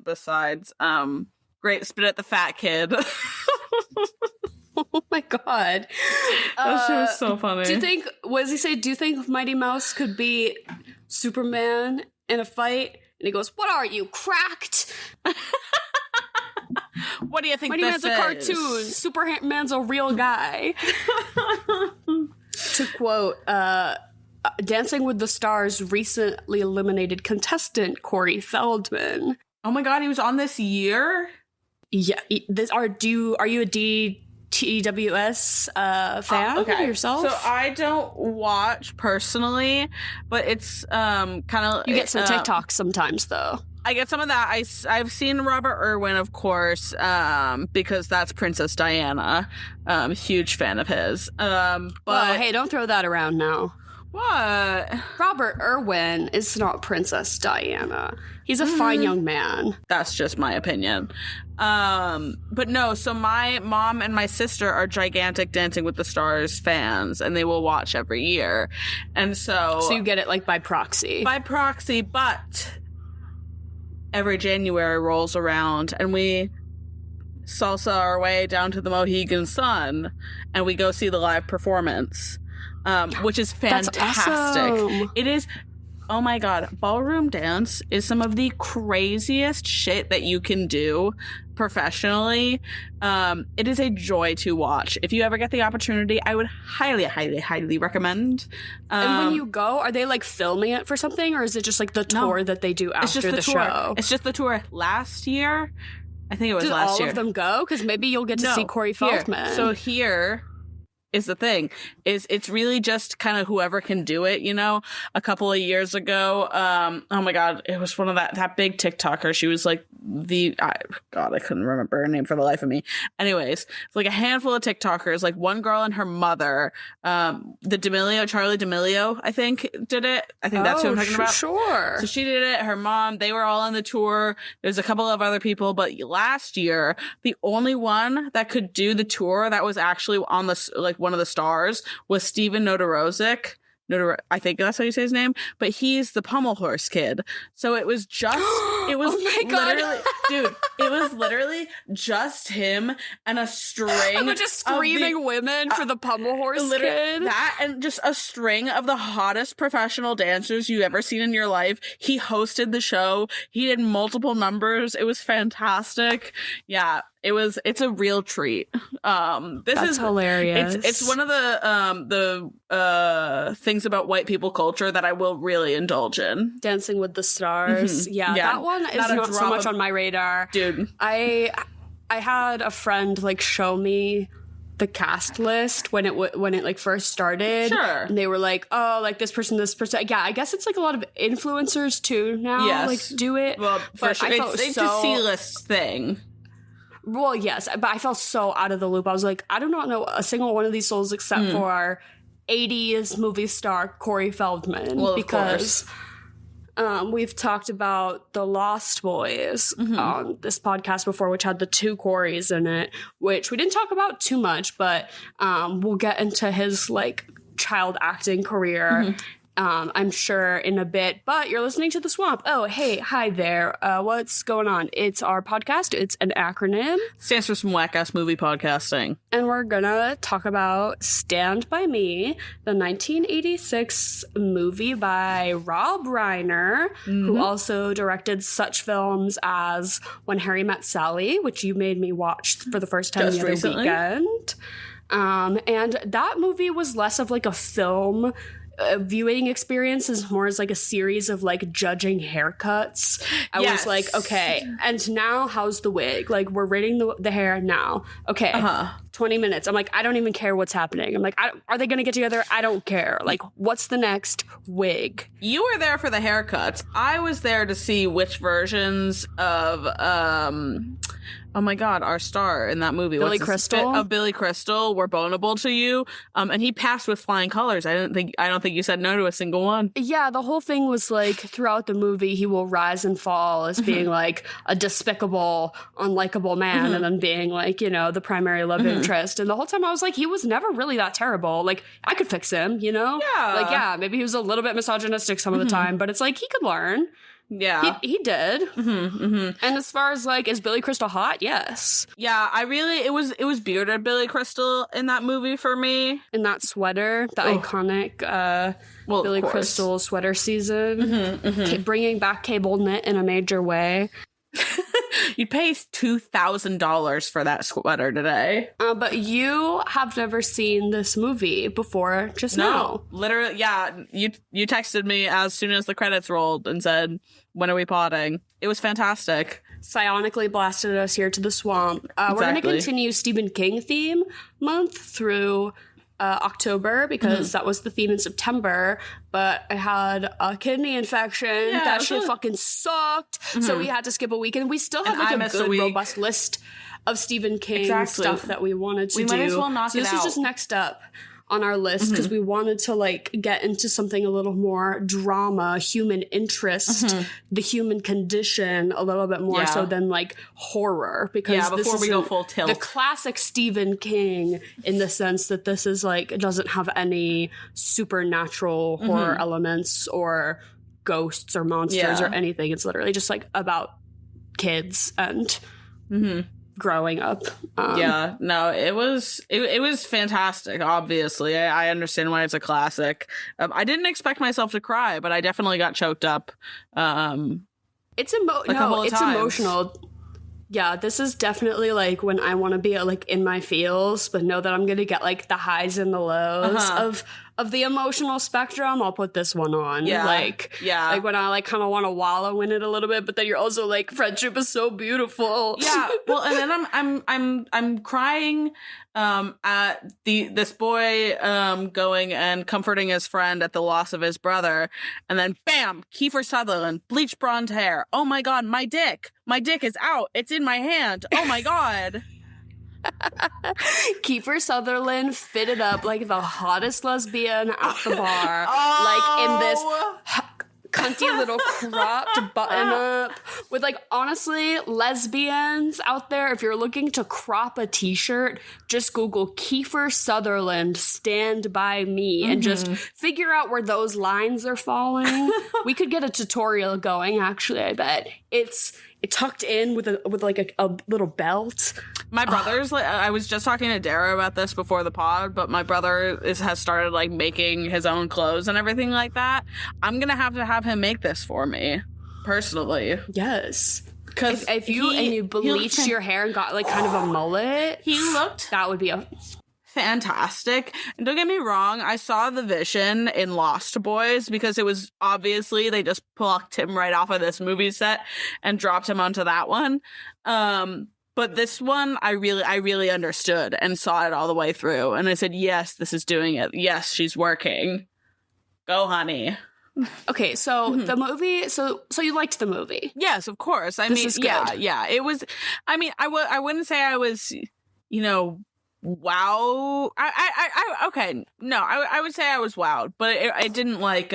besides Great Spit at the Fat Kid. Oh my god. That shit was so funny. What does he say? Do you think Mighty Mouse could be Superman in a fight? And he goes, "What are you, cracked?" What do you think Mighty Man's a cartoon. Superman's a real guy. To quote, Dancing with the Stars recently eliminated contestant Corey Feldman. Oh my god, he was on this year? Yeah. Are you a DTWS fan yourself? So I don't watch personally, but it's kind of... You get some TikToks sometimes, though. I get some of that. I've seen Robert Irwin, of course, because that's Princess Diana. Huge fan of his. But well, hey, don't throw that around now. What? Robert Irwin is not Princess Diana. He's a fine young man. That's just my opinion. But no, so my mom and my sister are gigantic Dancing with the Stars fans, and they will watch every year. And so you get it like by proxy. By proxy, but every January rolls around and we salsa our way down to the Mohegan Sun and we go see the live performance, which is fantastic. That's awesome. It is. Oh my god, ballroom dance is some of the craziest shit that you can do professionally. It is a joy to watch. If you ever get the opportunity, I would highly, highly, highly recommend. And when you go, are they like filming it for something, or is it just like the tour that they do after the show? It's just the tour. Last year, I think it was last year. Did all of them go? Because maybe you'll get to see Corey Feldman. So here is the thing, is it's really just kind of whoever can do it, you know? A couple of years ago, oh my god, it was one of that big TikToker. She was like I couldn't remember her name for the life of me. Anyways, like a handful of TikTokers, like one girl and her mother, Charlie D'Amelio, I think, did it. I think that's who I'm talking about. Sure. So she did it, her mom, they were all on the tour. There's a couple of other people, but last year, the only one that could do the tour that was actually on the, like, one of the stars was Steven Nodorozic. I think that's how you say his name, but he's the pommel horse kid. So it was just, it was literally, dude, it was literally just him and a string of just screaming women for the pommel horse kid. That and just a string of the hottest professional dancers you've ever seen in your life. He hosted the show. He did multiple numbers. It was fantastic. Yeah. It's a real treat. That's hilarious. It's one of the things about white people culture that I will really indulge in. Dancing with the Stars. Mm-hmm. Yeah, that one is not so much on my radar. Dude. I had a friend like show me the cast list when it like first started. Sure. And they were like, oh, like this person. Yeah, I guess it's like a lot of influencers too now. Yes. Like do it. Well, for sure. It's a C-list thing. Well, yes, but I felt so out of the loop. I was like, I do not know a single one of these souls except for our 80s movie star Corey Feldman. Well, because we've talked about The Lost Boys on this podcast before, which had the two Coreys in it, which we didn't talk about too much, but we'll get into his like child acting career. I'm sure in a bit, but you're listening to The Swamp. Oh, hey, hi there. What's going on? It's our podcast. It's an acronym. Stands for some whack-ass movie podcasting. And we're gonna talk about Stand By Me, the 1986 movie by Rob Reiner, who also directed such films as When Harry Met Sally, which you made me watch for the first time the other weekend. And that movie was less of like a film viewing experience, is more as like a series of like judging haircuts. I was like, okay, and now how's the wig? Like, we're rating the hair now. Okay, 20 minutes. I'm like, I don't even care what's happening. I'm like, are they gonna get together? I don't care. Like, what's the next wig? You were there for the haircuts. I was there to see which versions of oh my god, our star in that movie, Billy Crystal, of Billy Crystal, were bonable to you. And he passed with flying colors. I don't think you said no to a single one. Yeah, the whole thing was like throughout the movie he will rise and fall as being like a despicable, unlikable man, and then being like, you know, the primary love interest. And the whole time I was like, he was never really that terrible. Like, I could fix him, you know? Yeah. Like, yeah, maybe he was a little bit misogynistic some of the time, but it's like he could learn. Yeah. He did. Mm-hmm, mm-hmm. And as far as like, is Billy Crystal hot? Yes. Yeah, it was bearded Billy Crystal in that movie for me. In that sweater, the iconic Billy Crystal sweater season, bringing back cable knit in a major way. You'd pay $2,000 for that sweater today. But you have never seen this movie before, just now. Literally, yeah. You texted me as soon as the credits rolled and said, "When are we potting?" It was fantastic. Psionically blasted us here to the swamp. We're going to continue Stephen King theme month through October, because that was the theme in September, but I had a kidney infection. That shit fucking sucked. So we had to skip a week, and we still have like a good robust list of Stephen King stuff that we wanted to do. We might as well knock it out. This is just next up on our list, because we wanted to like get into something a little more drama, human interest, the human condition a little bit more so than like horror, because before we go full tilt, the classic Stephen King, in the sense that this is like, it doesn't have any supernatural horror elements or ghosts or monsters or anything. It's literally just like about kids and growing up. It was fantastic. Obviously, I understand why it's a classic. I didn't expect myself to cry, but I definitely got choked up. It's emotional. Yeah, this is definitely like when I want to be like in my feels, but know that I'm gonna get like the highs and the lows of the emotional spectrum. I'll put this one on. Like when I like kind of want to wallow in it a little bit, but then you're also like, friendship is so beautiful. Yeah. Well, and then I'm crying at this boy going and comforting his friend at the loss of his brother, and then bam, Kiefer Sutherland, bleach blonde hair. Oh my god, my dick is out. It's in my hand. Oh my god. Kiefer Sutherland fitted up like the hottest lesbian at the bar, like in this cunty little cropped button up with like, honestly, lesbians out there, if you're looking to crop a t-shirt, just Google Kiefer Sutherland Stand By Me and just figure out where those lines are falling. We could get a tutorial going, actually. I bet it's tucked in with like a little belt. My brother's I was just talking to Dara about this before the pod, but my brother has started like making his own clothes and everything like that. I'm gonna have him make this for me personally. Yes, because if you bleached your hair and got like kind of a mullet, that would be a fantastic. And don't get me wrong, I saw the vision in Lost Boys, because it was obviously they just plucked him right off of this movie set and dropped him onto that one. But this one, I really understood and saw it all the way through. And I said, yes, this is doing it. Yes, she's working. Go, honey. Okay, so the movie, so you liked the movie? Yes, of course. I mean, yeah. It was, I mean, I wouldn't say I was, wow. Okay. No, I would say I was wowed, but it didn't like,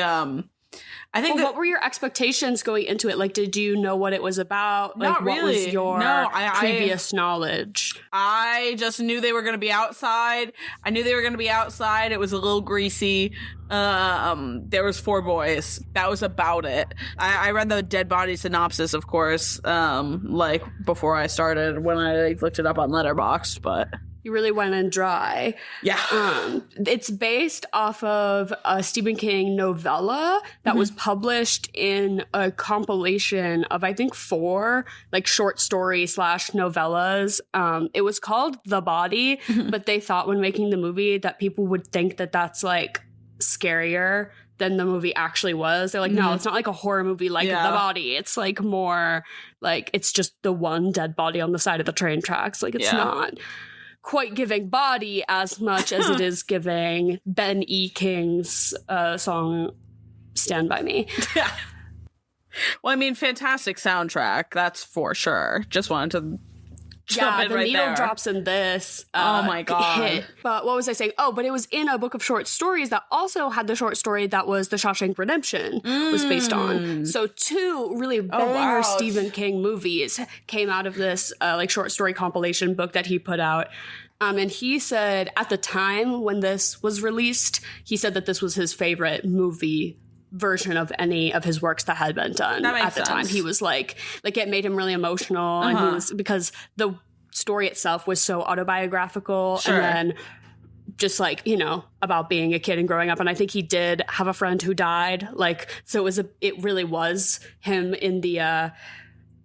I think what were your expectations going into it? Like, did you know what it was about? Like, not really. What was your previous knowledge? I just knew they were going to be outside. It was a little greasy. There was 4 boys. That was about it. I read the dead body synopsis, of course, like before I started, when I looked it up on Letterboxd, but you really went in dry. Yeah. It's based off of a Stephen King novella that was published in a compilation of, I think, 4 like short story / novellas. It was called The Body, but they thought when making the movie that people would think that that's like scarier than the movie actually was. They're like, no, it's not like a horror movie like The Body. It's like more like it's just the one dead body on the side of the train tracks. Like it's not quite giving Body as much as it is giving Ben E. King's song Stand By Me. Yeah. Well, I mean, fantastic soundtrack, that's for sure. Just wanted to jump in the right needle there. Drops in this. Oh my god! Hit. But what was I saying? Oh, but it was in a book of short stories that also had the short story that was The Shawshank Redemption was based on. So 2 really banger Stephen King movies came out of this like short story compilation book that he put out. And he said at the time when this was released, he said that this was his favorite movie version of any of his works that had been done at the time. He was like it made him really emotional, and he was, because the story itself was so autobiographical, and then just like, you know, about being a kid and growing up. And I think he did have a friend who died. Like, so it really was him in the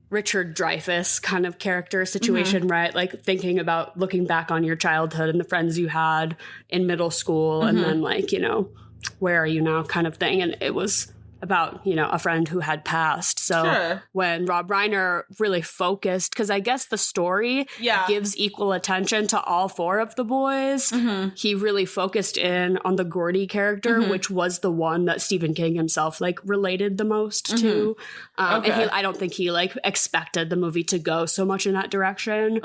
Richard Dreyfuss kind of character situation, right? Like thinking about looking back on your childhood and the friends you had in middle school, and then like, you know, where are you now kind of thing. And it was about, you know, a friend who had passed. So when Rob Reiner really focused, because I guess the story gives equal attention to all four of the boys, he really focused in on the Gordy character, which was the one that Stephen King himself like related the most to. And I don't think he like expected the movie to go so much in that direction.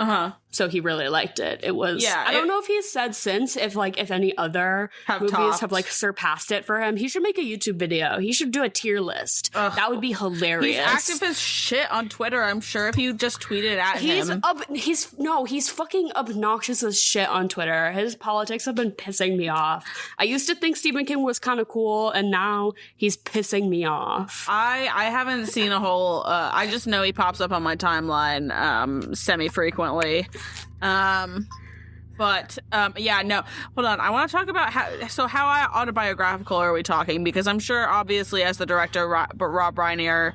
So he really liked it. It was, I don't know if he's said since if any other movies have like surpassed it for him. He should make a YouTube video. He should do a tier list. That would be hilarious. He's active as shit on Twitter, I'm sure, if you just tweeted at him. He's fucking obnoxious as shit on Twitter. His politics have been pissing me off. I used to think Stephen King was kind of cool, and now he's pissing me off. I haven't seen a whole, I just know he pops up on my timeline semi-frequently. But no, hold on. I want to talk about how autobiographical are we talking? Because I'm sure, obviously, as the director, Rob Reiner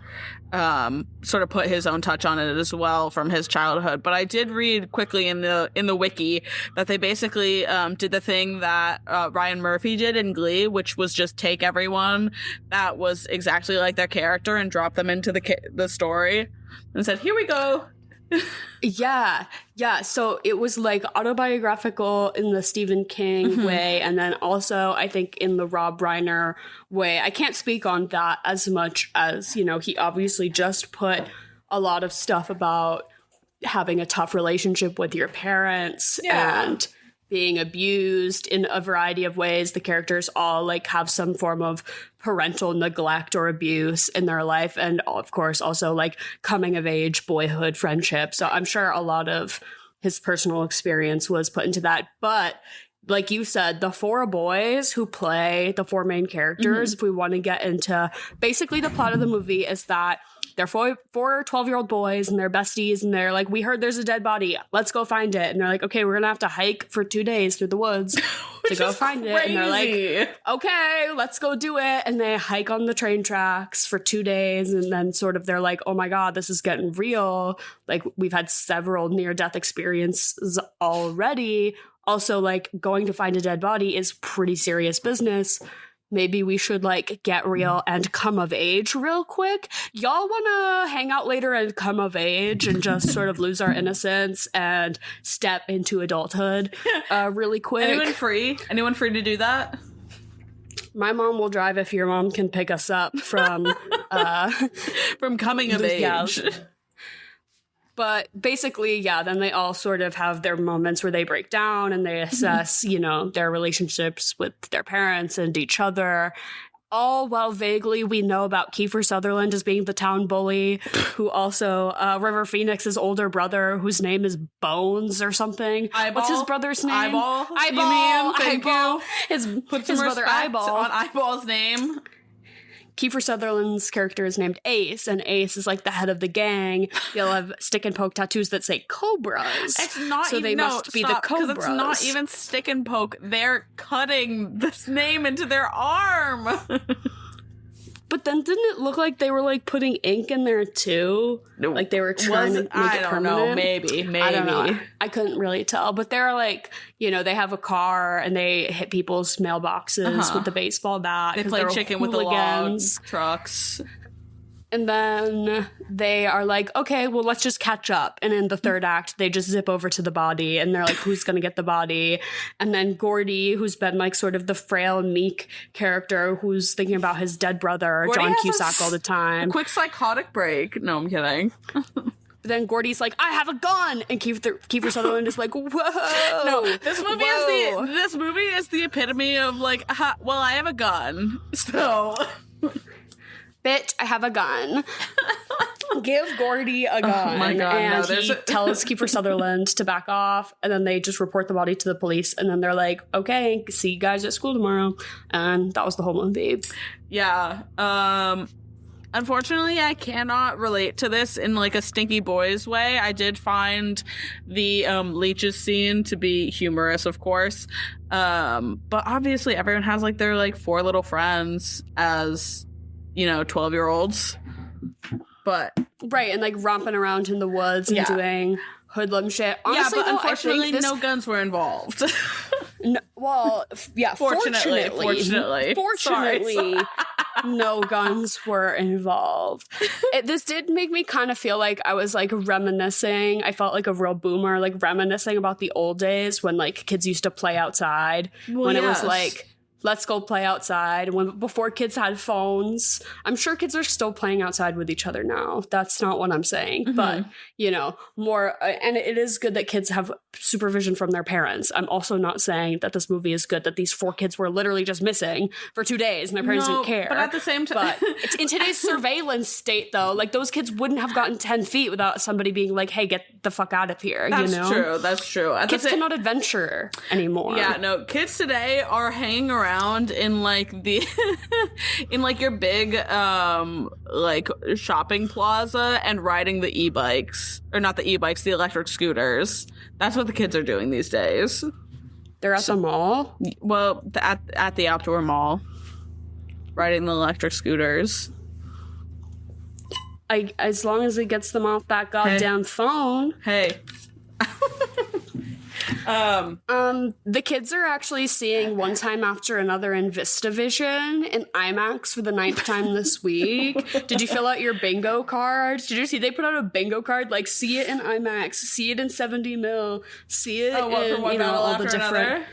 sort of put his own touch on it as well from his childhood. But I did read quickly in the wiki that they basically did the thing that Ryan Murphy did in Glee, which was just take everyone that was exactly like their character and drop them into the story and said, "Here we go." Yeah. So it was like autobiographical in the Stephen King way, and then also I think in the Rob Reiner way. I can't speak on that as much as, you know, he obviously just put a lot of stuff about having a tough relationship with your parents and being abused in a variety of ways. The characters all like have some form of parental neglect or abuse in their life, and of course also like coming of age, boyhood, friendship. So I'm sure a lot of his personal experience was put into that. But like you said, the four boys who play the four main characters, if we want to get into basically the plot of the movie, is that they're four 12-year-old boys, and they're besties, and they're like, we heard there's a dead body. Let's go find it. And they're like, okay, we're going to have to hike for 2 days through the woods to go find it. And they're like, okay, let's go do it. And they hike on the train tracks for 2 days. And then sort of they're like, oh my God, this is getting real. Like, we've had several near-death experiences already. Also, like, going to find a dead body is pretty serious business. Maybe we should, like, get real and come of age real quick. Y'all want to hang out later and come of age and just sort of lose our innocence and step into adulthood really quick? Anyone free to do that? My mom will drive if your mom can pick us up from coming of age. But basically, then they all sort of have their moments where they break down and they assess, you know, their relationships with their parents and each other. All while vaguely we know about Kiefer Sutherland as being the town bully, who also River Phoenix's older brother, whose name is Bones or something. Eyeball? What's his brother's name? Eyeball. Thank you. His brother Eyeball on Eyeball's name. Kiefer Sutherland's character is named Ace, and Ace is like the head of the gang. They'll have stick and poke tattoos that say Cobras. It's not so even, they must be the Cobras. Because it's not even stick and poke. They're cutting this name into their arm. But then didn't it look like they were like putting ink in there too? No. Like they were trying to make it permanent? I don't know. Maybe. I don't know. I couldn't really tell. But they're like, you know, they have a car and they hit people's mailboxes with the baseball bat. They play chicken with the log trucks. And then they are like, okay, well, let's just catch up. And in the third act, they just zip over to the body. And they're like, who's going to get the body? And then Gordy, who's been like sort of the frail, meek character who's thinking about his dead brother, Gordy John Cusack, all the time. Quick psychotic break. No, I'm kidding. Then Gordy's like, I have a gun. And Kiefer Sutherland is like, whoa. No, this movie is the epitome of like, well, I have a gun. So... Bitch, I have a gun. give Gordy a gun. Oh my God, and no, he tells Kiefer Sutherland to back off, and then they just report the body to the police, and then they're like, okay, see you guys at school tomorrow. And that was the whole movie. Yeah. Unfortunately, I cannot relate to this in like a Stinky Boys way. I did find the leeches scene to be humorous, of course. But obviously everyone has like their like 4 little friends as, 12-year-olds. But right, and like romping around in the woods and doing hoodlum shit. Honestly, but though, unfortunately, I think no guns were involved. No, well, yeah, fortunately, no guns were involved. This did make me kind of feel like I was like reminiscing. I felt like a real boomer, like reminiscing about the old days when like kids used to play outside. When it was like, let's go play outside. Before kids had phones. I'm sure kids are still playing outside with each other now. That's not what I'm saying. Mm-hmm. But, more, and it is good that kids have supervision from their parents. I'm also not saying that this movie is good, that these 4 kids were literally just missing for 2 days and their parents didn't care. But at the same time, but in today's surveillance state, though, like those kids wouldn't have gotten 10 feet without somebody being like, hey, get the fuck out of here. That's true. Kids cannot adventure anymore. Yeah, no, kids today are hanging around in like the in like your big like shopping plaza and riding the e-bikes, or not the e-bikes, the electric scooters. That's what the kids are doing these days. They're at the mall? Well, at the outdoor mall, riding the electric scooters. As long as it gets them off that goddamn phone. Hey. The kids are actually seeing One Time After Another in VistaVision in IMAX for the 9th time this week. Did you fill out your bingo card? Did you see they put out a bingo card like see it in IMAX, see it in 70 mil, see it in all the different.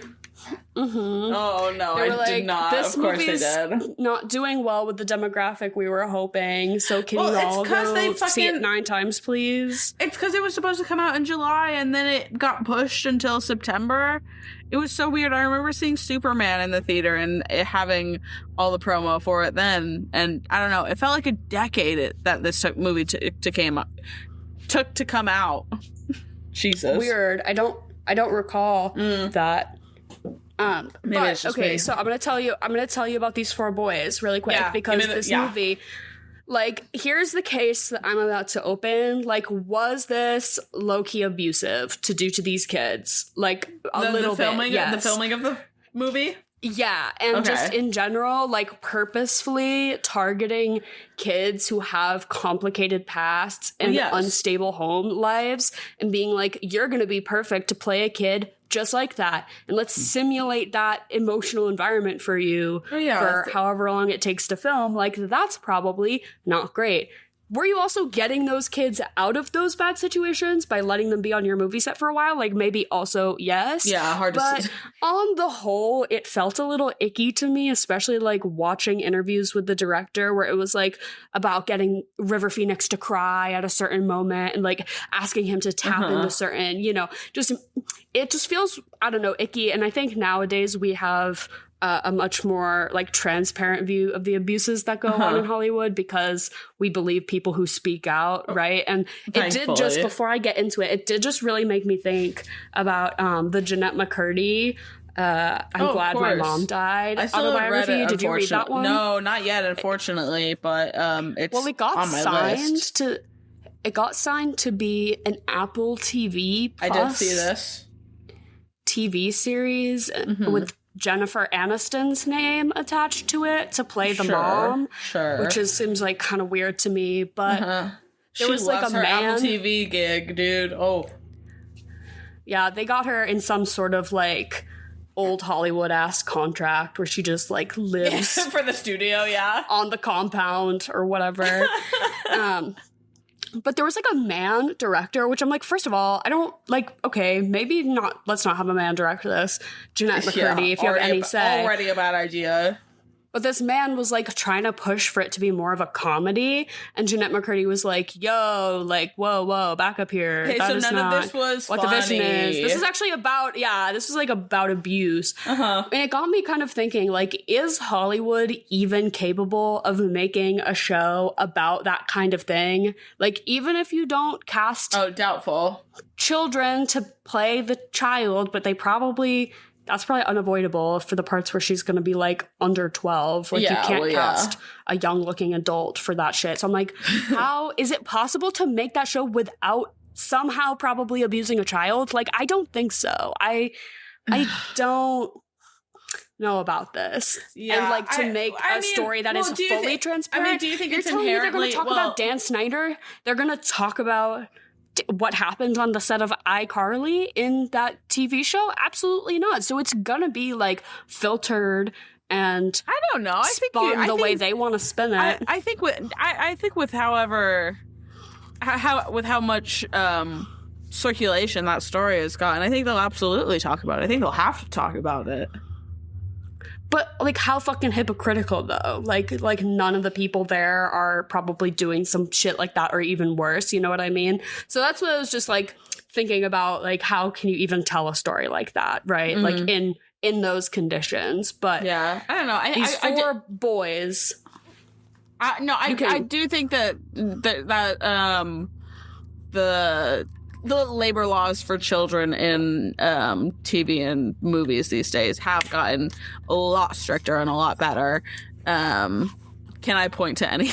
Mm-hmm. Oh no, I did not. This of course they did. Not doing well with the demographic we were hoping. So can you all go see it 9 times, please? It's because it was supposed to come out in July and then it got pushed until September. It was so weird. I remember seeing Superman in the theater and it having all the promo for it then. And I don't know. It felt like a decade that this movie took to come out. Jesus. Weird. I don't recall that. Maybe but it's just okay, me. so I'm gonna tell you about these 4 boys really quick because this movie, like, here's the case that I'm about to open. Like, was this low-key abusive to do to these kids? Like a little bit. Yes. The filming of the movie? Yeah, and just in general, like purposefully targeting kids who have complicated pasts and unstable home lives and being like, you're going to be perfect to play a kid just like that. And let's simulate that emotional environment for you for however long it takes to film. Like, that's probably not great. Were you also getting those kids out of those bad situations by letting them be on your movie set for a while? Like, maybe also yes. Yeah, hard to see. But on the whole, it felt a little icky to me, especially like watching interviews with the director where it was like about getting River Phoenix to cry at a certain moment and like asking him to tap into certain, it just feels, I don't know, icky. And I think nowadays we have a much more like transparent view of the abuses that go on in Hollywood because we believe people who speak out, right? And it did just, before I get into it, it did just really make me think about the Jeanette McCurdy I'm glad my mom died. I still haven't read it. Did you read that one? No, not yet, unfortunately. But it's it got on my signed list. It got signed to be an Apple TV Plus I did see this TV series with Jennifer Aniston's name attached to it to play the mom, which seems like kind of weird to me. But there was like a her man Apple TV gig, dude. Oh, yeah, they got her in some sort of like old Hollywood ass contract where she just like lives for the studio, on the compound or whatever. But there was like a man director, which I'm like, first of all, I don't like, okay, maybe not, let's not have a man direct this. Jeanette McCurdy, if you have any say. Already a bad idea. But this man was like trying to push for it to be more of a comedy, and Jeanette McCurdy was like, "Yo, like, whoa, back up here. Okay, That so is none not of this was what funny. the vision is. This is actually about, this is like about abuse." And it got me kind of thinking, like, is Hollywood even capable of making a show about that kind of thing? Like, even if you don't cast doubtful children to play the child, but that's probably unavoidable for the parts where she's going to be like under 12. Like, you can't cast a young looking adult for that shit. So I'm like, how is it possible to make that show without somehow probably abusing a child? Like, I don't think so. I don't know about this. Yeah, and like to make a story that is fully transparent. Do you think you're it's telling me they're going to talk inherently about Dan Snyder? They're going to talk about what happened on the set of iCarly in that TV show? Absolutely not. So it's gonna be like filtered and I don't know. I think way they want to spin it. I think with how much circulation that story has gotten, I think they'll absolutely talk about it. I think they'll have to talk about it. But like, how fucking hypocritical though? Like none of the people there are probably doing some shit like that or even worse. You know what I mean? So that's what I was just like thinking about. Like, how can you even tell a story like that, right? Mm-hmm. Like in those conditions. But yeah, I don't know. These four boys. I do think that the labor laws for children in TV and movies these days have gotten a lot stricter and a lot better. Can I point to any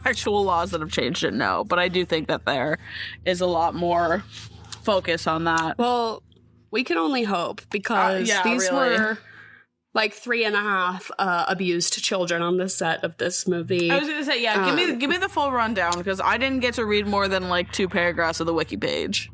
actual laws that have changed it? No, but I do think that there is a lot more focus on that. Well, we can only hope, because these were like 3.5 abused children on the set of this movie. I was gonna say, give me the full rundown, because I didn't get to read more than like 2 paragraphs of the wiki page.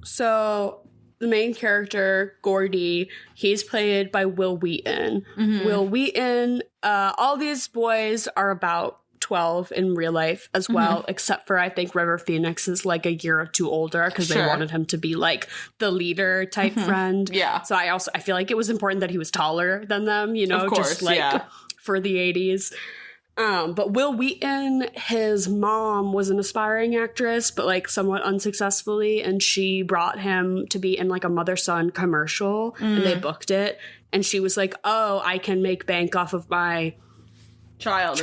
So the main character, Gordy, he's played by Will Wheaton. Mm-hmm. Will Wheaton, all these boys are about 12 in real life as well, except for I think River Phoenix is like a year or 2 older, because they wanted him to be like the leader type friend. Yeah. So I feel like it was important that he was taller than them, you know, just like for the 80s. But Will Wheaton, his mom was an aspiring actress, but like somewhat unsuccessfully, and she brought him to be in like a mother-son commercial, and they booked it, and she was like, "Oh, I can make bank off of my child."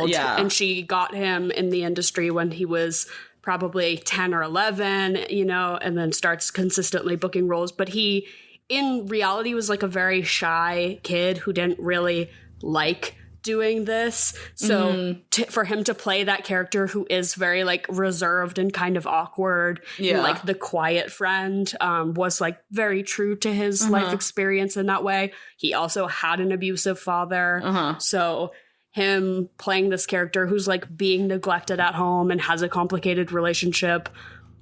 Yeah. And she got him in the industry when he was probably 10 or 11, you know, and then starts consistently booking roles. But he, in reality, was like a very shy kid who didn't really like doing this. So for him to play that character who is very like reserved and kind of awkward, and, like the quiet friend, was like very true to his life experience in that way. He also had an abusive father. So him playing this character who's like being neglected at home and has a complicated relationship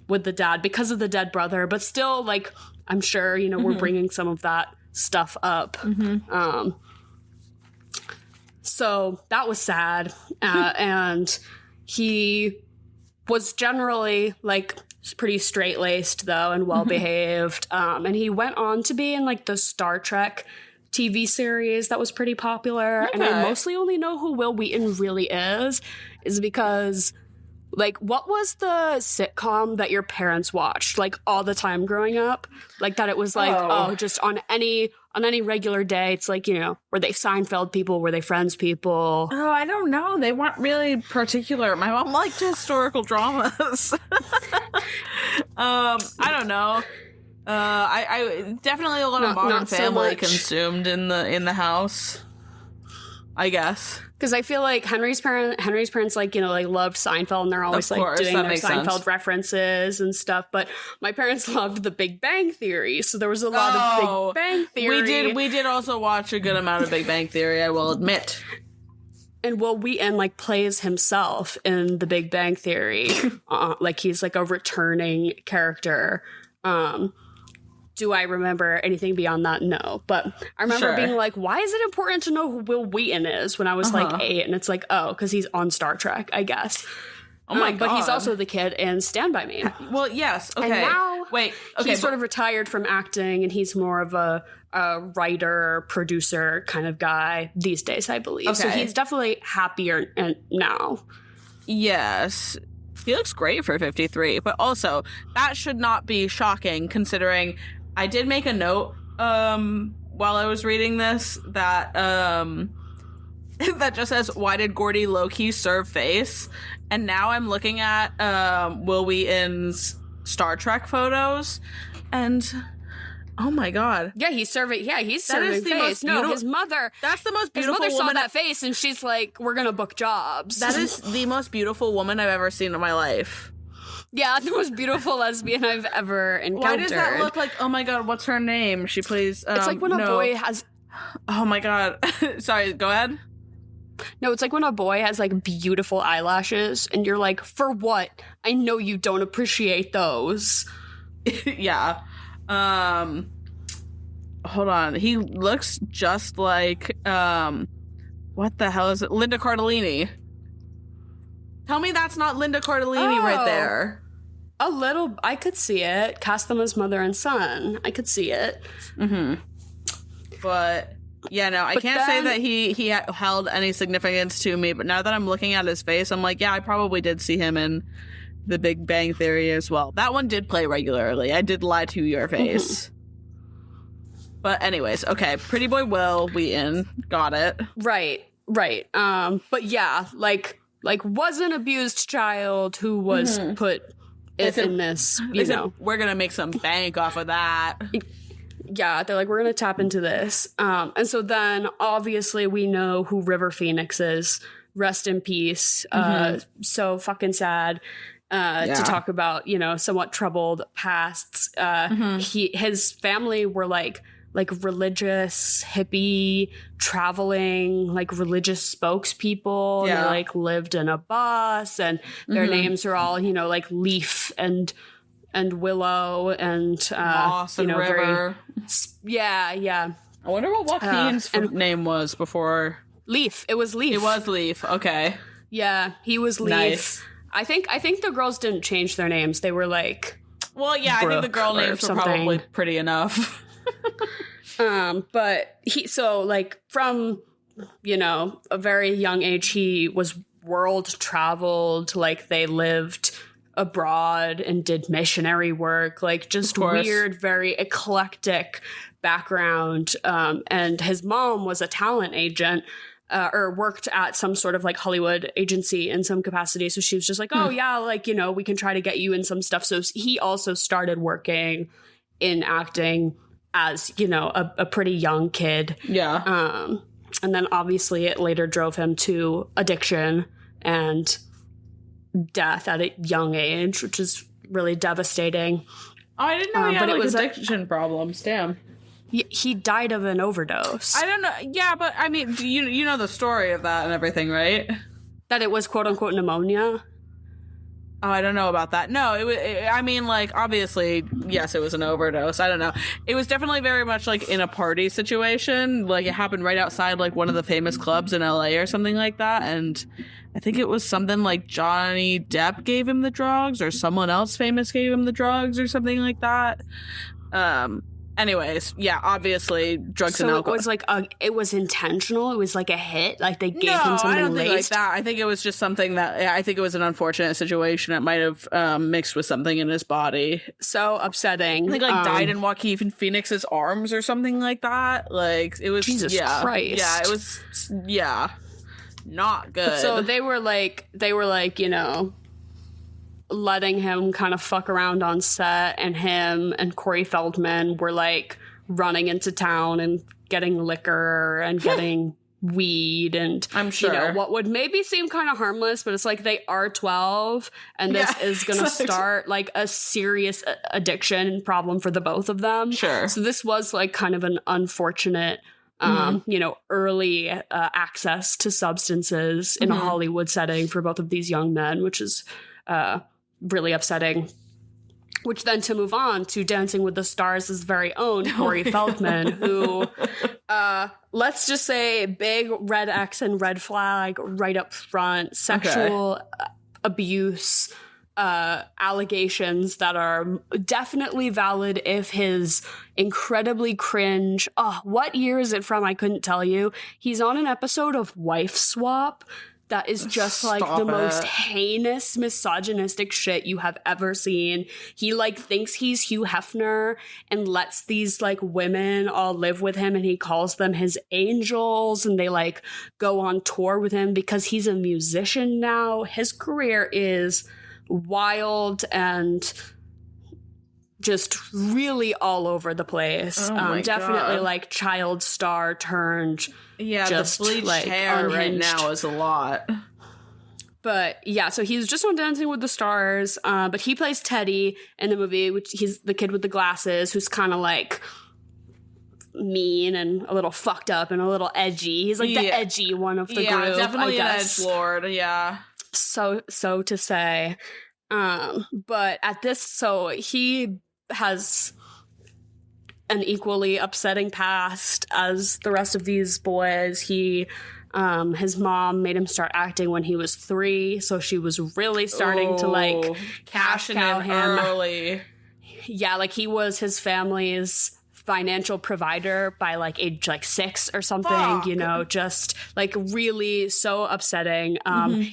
with the dad because of the dead brother, but still, like, I'm sure, you know, we're bringing some of that stuff up. So that was sad. And he was generally like pretty straight-laced though, and well-behaved. And he went on to be in like the Star Trek TV series that was pretty popular. And I mostly only know who Will Wheaton really is because, like, what was the sitcom that your parents watched like all the time growing up? Like that it was like, just on any regular day, it's like, you know, were they Seinfeld people? Were they Friends people? Oh, I don't know. They weren't really particular. My mom liked historical dramas. I don't know. I definitely a lot of Modern Family consumed in the house, I guess. Because I feel like Henry's parents, like, you know, like loved Seinfeld, and they're always like doing their Seinfeld references and stuff. But my parents loved The Big Bang Theory, so there was a lot of Big Bang Theory. We did also watch a good amount of Big Bang Theory, I will admit. And Will Wheaton like plays himself in The Big Bang Theory, like he's like a returning character. Do I remember anything beyond that? No. But I remember being like, why is it important to know who Will Wheaton is when I was like 8? And it's like, oh, because he's on Star Trek, I guess. Oh my God. But he's also the kid in Stand By Me. Well, yes. Okay. And now Wait. Okay. he's sort of retired from acting, and he's more of a writer, producer kind of guy these days, I believe. Okay. So he's definitely happier now. Yes. He looks great for 53, but also that should not be shocking considering I did make a note while I was reading this that that just says, why did Gordy low-key serve face? And now I'm looking at Will Wheaton's Star Trek photos, and oh my God. Yeah, he's serving face. No, his mother. That's the most beautiful his mother woman. saw that face, and she's like, "We're gonna book jobs." That is the most beautiful woman I've ever seen in my life. Yeah, the most beautiful lesbian I've ever encountered. Why does that look like? Oh my God, what's her name? She plays. It's like when a boy has. Oh my God. Sorry, go ahead. No, it's like when a boy has like beautiful eyelashes, and you're like, "For what? I know you don't appreciate those." Yeah. Hold on. He looks just like what the hell is it? Linda Cardellini. Tell me that's not Linda Cardellini right there. A little. I could see it. Cast them as mother and son. I could see it. Mm-hmm. But yeah, no, I can't say that he held any significance to me. But now that I'm looking at his face, I'm like, yeah, I probably did see him in The Big Bang Theory as well. That one did play regularly. I did lie to your face. Mm-hmm. But anyways, okay, Pretty Boy Will Wheaton, got it. Right. But yeah, like was an abused child who was put in this, you know. We're gonna make some bank off of that. Yeah, they're like, we're gonna tap into this. And so then obviously we know who River Phoenix is. Rest in peace. So fucking sad. To talk about, you know, somewhat troubled pasts. His family were like religious, hippie, traveling, like religious spokespeople. Yeah. They like lived in a bus, and their names are all, you know, like Leaf and Willow and Moss and River. Yeah. I wonder what Joaquin's name was before. Leaf. It was Leaf. It was Leaf. Okay. Yeah, he was Leaf. Nice. I think the girls didn't change their names. They were like, well, yeah, I think the girl names were probably pretty enough. But from, you know, a very young age, he was world traveled. Like, they lived abroad and did missionary work, like just weird, very eclectic background. And his mom was a talent agent. Or worked at some sort of like Hollywood agency in some capacity. So she was just like, oh yeah, like, you know, we can try to get you in some stuff. So he also started working in acting as, you know, a pretty young kid. Yeah. And then obviously it later drove him to addiction and death at a young age, which is really devastating. Oh, I didn't know he had like addiction problems. Damn. He died of an overdose. I don't know. Yeah, but I mean, you know the story of that and everything, right? That it was quote unquote pneumonia. Oh, I don't know about that. No, I mean, like, obviously, yes, it was an overdose. I don't know. It was definitely very much like in a party situation. Like, it happened right outside like one of the famous clubs in LA or something like that. And I think it was something like Johnny Depp gave him the drugs, or someone else famous gave him the drugs, or something like that. Anyways, yeah, obviously drugs and alcohol. So it was intentional. It was like a hit. Like they gave him something I don't think laced. like that. I think it was just something I think it was an unfortunate situation. It might have mixed with something in his body. So upsetting. I think died in Joaquin Phoenix's arms or something like that. Like it was Jesus Christ. Yeah, it was not good. So they were like, you know, letting him kind of fuck around on set, and him and Corey Feldman were like running into town and getting liquor and getting weed, and I'm sure, you know, what would maybe seem kind of harmless, but it's like they are 12 and this is gonna start like a serious addiction problem for the both of them. Sure. So this was like kind of an unfortunate you know, early access to substances in a Hollywood setting for both of these young men, which is really upsetting. Which then, to move on to Dancing with the Stars' very own Corey Feldman, who, let's just say, big red X and red flag right up front, sexual abuse allegations that are definitely valid if his incredibly cringe, what year is it from? I couldn't tell you. He's on an episode of Wife Swap that is just like the most heinous misogynistic shit you have ever seen. He like thinks he's Hugh Hefner and lets these like women all live with him, and he calls them his angels, and they like go on tour with him because he's a musician now. His career is wild and just really all over the place. Definitely God. Like child star turned. Yeah, just the bleached like hair unhinged. Right now is a lot. But yeah, so he's just on Dancing with the Stars, but he plays Teddy in the movie, which he's the kid with the glasses who's kind of like mean and a little fucked up and a little edgy. He's like the edgy one of the group. Yeah, definitely an edgelord, yeah. So to say. But at this, so he has an equally upsetting past as the rest of these boys. He, his mom made him start acting when he was 3, so she was really starting to like cash cow him early. Yeah, like he was his family's financial provider by like age like 6 or something. Fuck. You know, just like really so upsetting.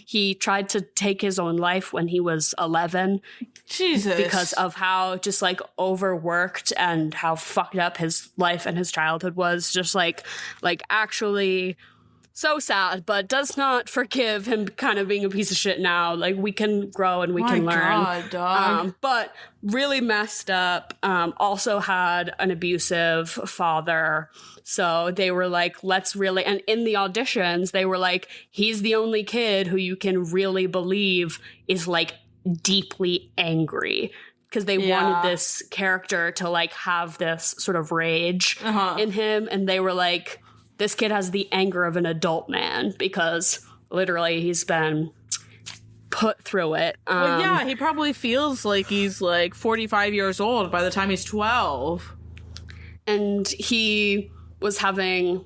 He tried to take his own life when he was 11. Jesus. Because of how just like overworked and how fucked up his life and his childhood was. Just like actually so sad, but does not forgive him kind of being a piece of shit now. Like, we can grow and we can learn. God, dog. But really messed up. Also had an abusive father. So they were like, let's really... And in the auditions, they were like, he's the only kid who you can really believe is, like, deeply angry. Because they wanted this character to, like, have this sort of rage in him. And they were like... This kid has the anger of an adult man because literally he's been put through it. Well, yeah, he probably feels like he's like 45 years old by the time he's 12. And he was having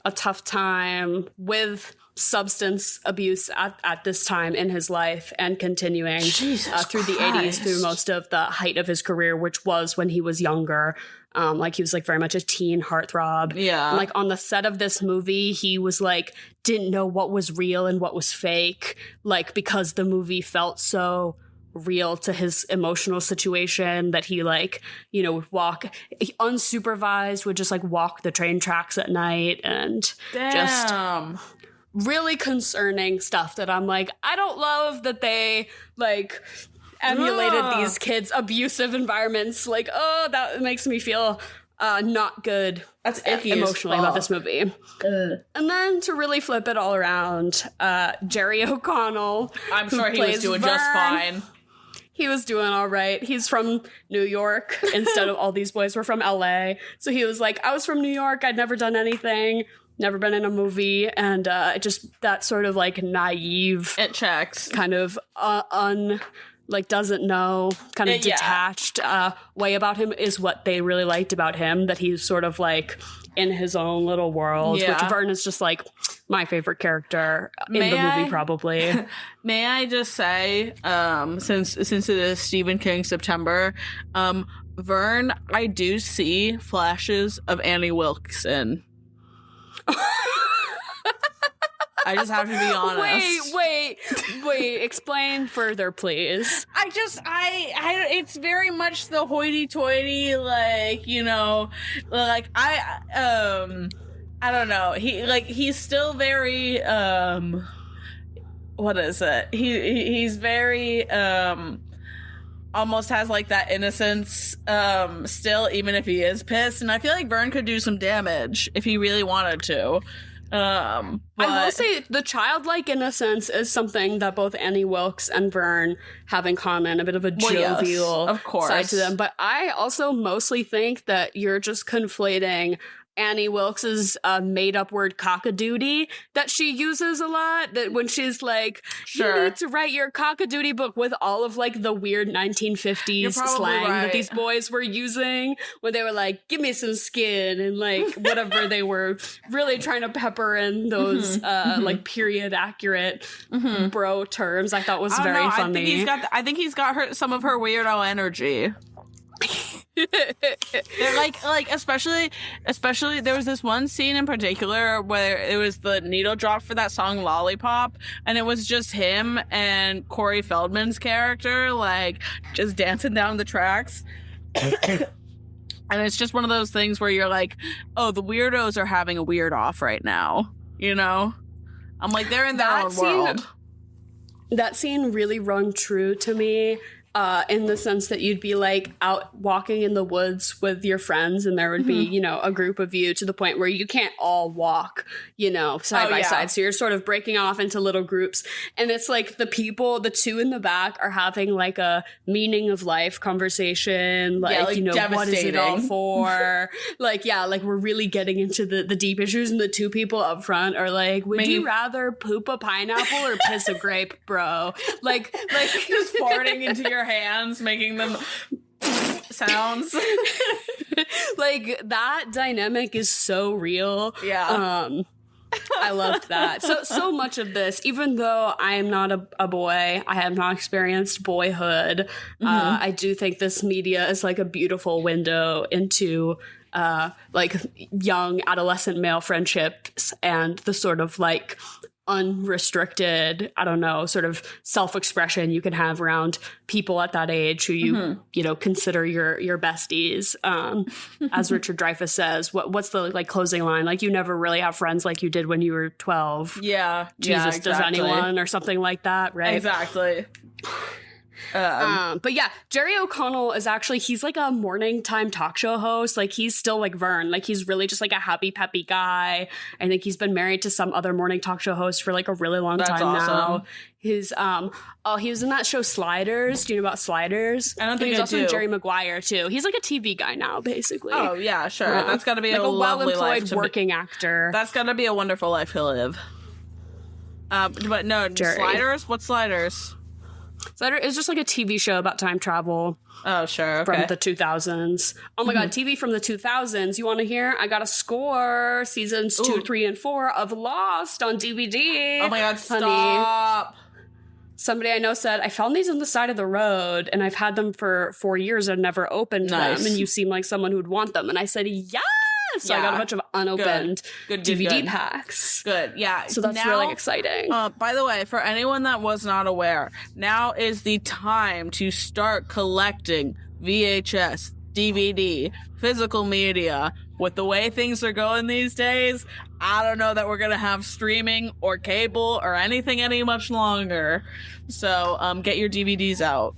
a tough time with substance abuse at this time in his life and continuing through the 80s, through most of the height of his career, which was when he was younger. Like, he was, like, very much a teen heartthrob. Yeah. Like, on the set of this movie, he was, like, didn't know what was real and what was fake, like, because the movie felt so real to his emotional situation that he, like, you know, would walk, unsupervised, would just, like, walk the train tracks at night and just really concerning stuff that I'm like, I don't love that they, like... emulated these kids' abusive environments. Like, oh, that makes me feel not good. That's icky emotionally about this movie. And then to really flip it all around, Jerry O'Connell. I'm sure he was doing just fine. He was doing all right. He's from New York instead of all these boys were from LA. So he was like, I was from New York. I'd never done anything. Never been in a movie. And just that sort of like naive. It checks. Kind of like doesn't know, kind of detached way about him is what they really liked about him, that he's sort of like in his own little world, which Vern is just like my favorite character in the movie probably. May I just say, since it is Stephen King September, Vern, I do see flashes of Annie Wilkes. I just have to be honest. Wait. Explain further, please. I it's very much the hoity-toity, like, you know, like, I don't know. He's still very, what is it? He's very, almost has, like, that innocence, still, even if he is pissed. And I feel like Vern could do some damage if he really wanted to. I will say the childlike innocence is something that both Annie Wilkes and Vern have in common, a bit of a jovial of course. side to them. But I also mostly think that you're just conflating Annie Wilkes's made-up word cockadoodie that she uses a lot, that when she's like, Sure. you need to write your cockadoodie book, with all of like the weird 1950s slang that these boys were using when they were like, give me some skin, and like whatever they were really trying to pepper in those like period accurate bro terms. I thought was very funny. I think he's got some of her weirdo energy. They're like especially there was this one scene in particular where it was the needle drop for that song Lollipop, and it was just him and Corey Feldman's character like just dancing down the tracks. And it's just one of those things where you're like, oh, the weirdos are having a weird off right now, you know? I'm like, they're in their own world. That scene really rung true to me. In the sense that you'd be like out walking in the woods with your friends, and there would be, you know, a group of you to the point where you can't all walk, you know, side by side. So you're sort of breaking off into little groups. And it's like the two in the back are having like a meaning of life conversation. Like, you know, what is it all for? like, yeah, like we're really getting into the deep issues. And the two people up front are like, would you rather poop a pineapple or piss a grape, bro? Like just farting into your hands, making them sounds. Like that dynamic is so real. Yeah. I loved that. So much of this, even though I am not a boy, I have not experienced boyhood, I do think this media is like a beautiful window into like young adolescent male friendships and the sort of like unrestricted, I don't know, sort of self-expression you can have around people at that age who you you know, consider your besties. As Richard Dreyfuss says, what's the like closing line? Like, you never really have friends like you did when you were 12. Yeah. Jesus, exactly. does anyone, or something like that, right? Exactly. But yeah, Jerry O'Connell is actually, he's like a morning time talk show host. Like, he's still like Vern. Like, he's really just like a happy, peppy guy. I think he's been married to some other morning talk show host for like a really long time now. His he was in that show Sliders. Do you know about Sliders? I don't think he's also do. in Jerry Maguire too. He's like a TV guy now, basically. Oh yeah, sure. That's got to be like a lovely life to working actor. That's got to be a wonderful life he'll live. But no, Jerry. Sliders. What's Sliders? Slider is just like a TV show about time travel. Oh, sure. Okay. From the 2000s. Oh my God, TV from the 2000s. You want to hear? I got a score. Seasons 2, 3, and 4 of Lost on DVD. Oh my God, honey. stop. Somebody I know said, I found these on the side of the road and I've had them for 4 years and never opened them. And you seem like someone who'd want them. And I said, yes. So I got a bunch of unopened DVD packs. Good, yeah. So that's really exciting. By the way, for anyone that was not aware, now is the time to start collecting VHS, DVD, physical media. With the way things are going these days, I don't know that we're going to have streaming or cable or anything any much longer. So get your DVDs out.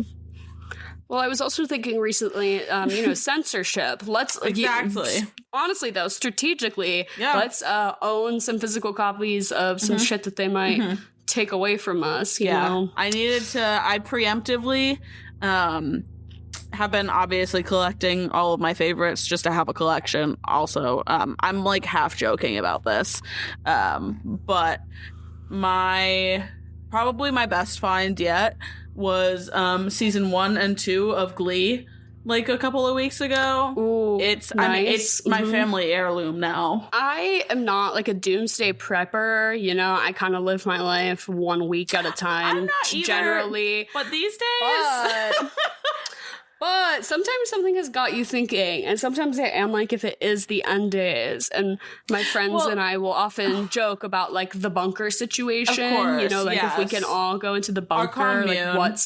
Well, I was also thinking recently, you know, censorship. Let's honestly, though, strategically, let's own some physical copies of some shit that they might take away from us. You know, I preemptively have been obviously collecting all of my favorites just to have a collection. Also, I'm like half joking about this, but probably my best find yet was season 1 and 2 of Glee, like a couple of weeks ago. Ooh, it's nice. I mean, it's my family heirloom now. I am not like a doomsday prepper, you know. I kind of live my life 1 week at a time. I'm not either, generally, but these days. But sometimes something has got you thinking, and sometimes I am like, if it is the end days, and my friends and I will often joke about like the bunker situation, of course, you know, like if we can all go into the bunker, like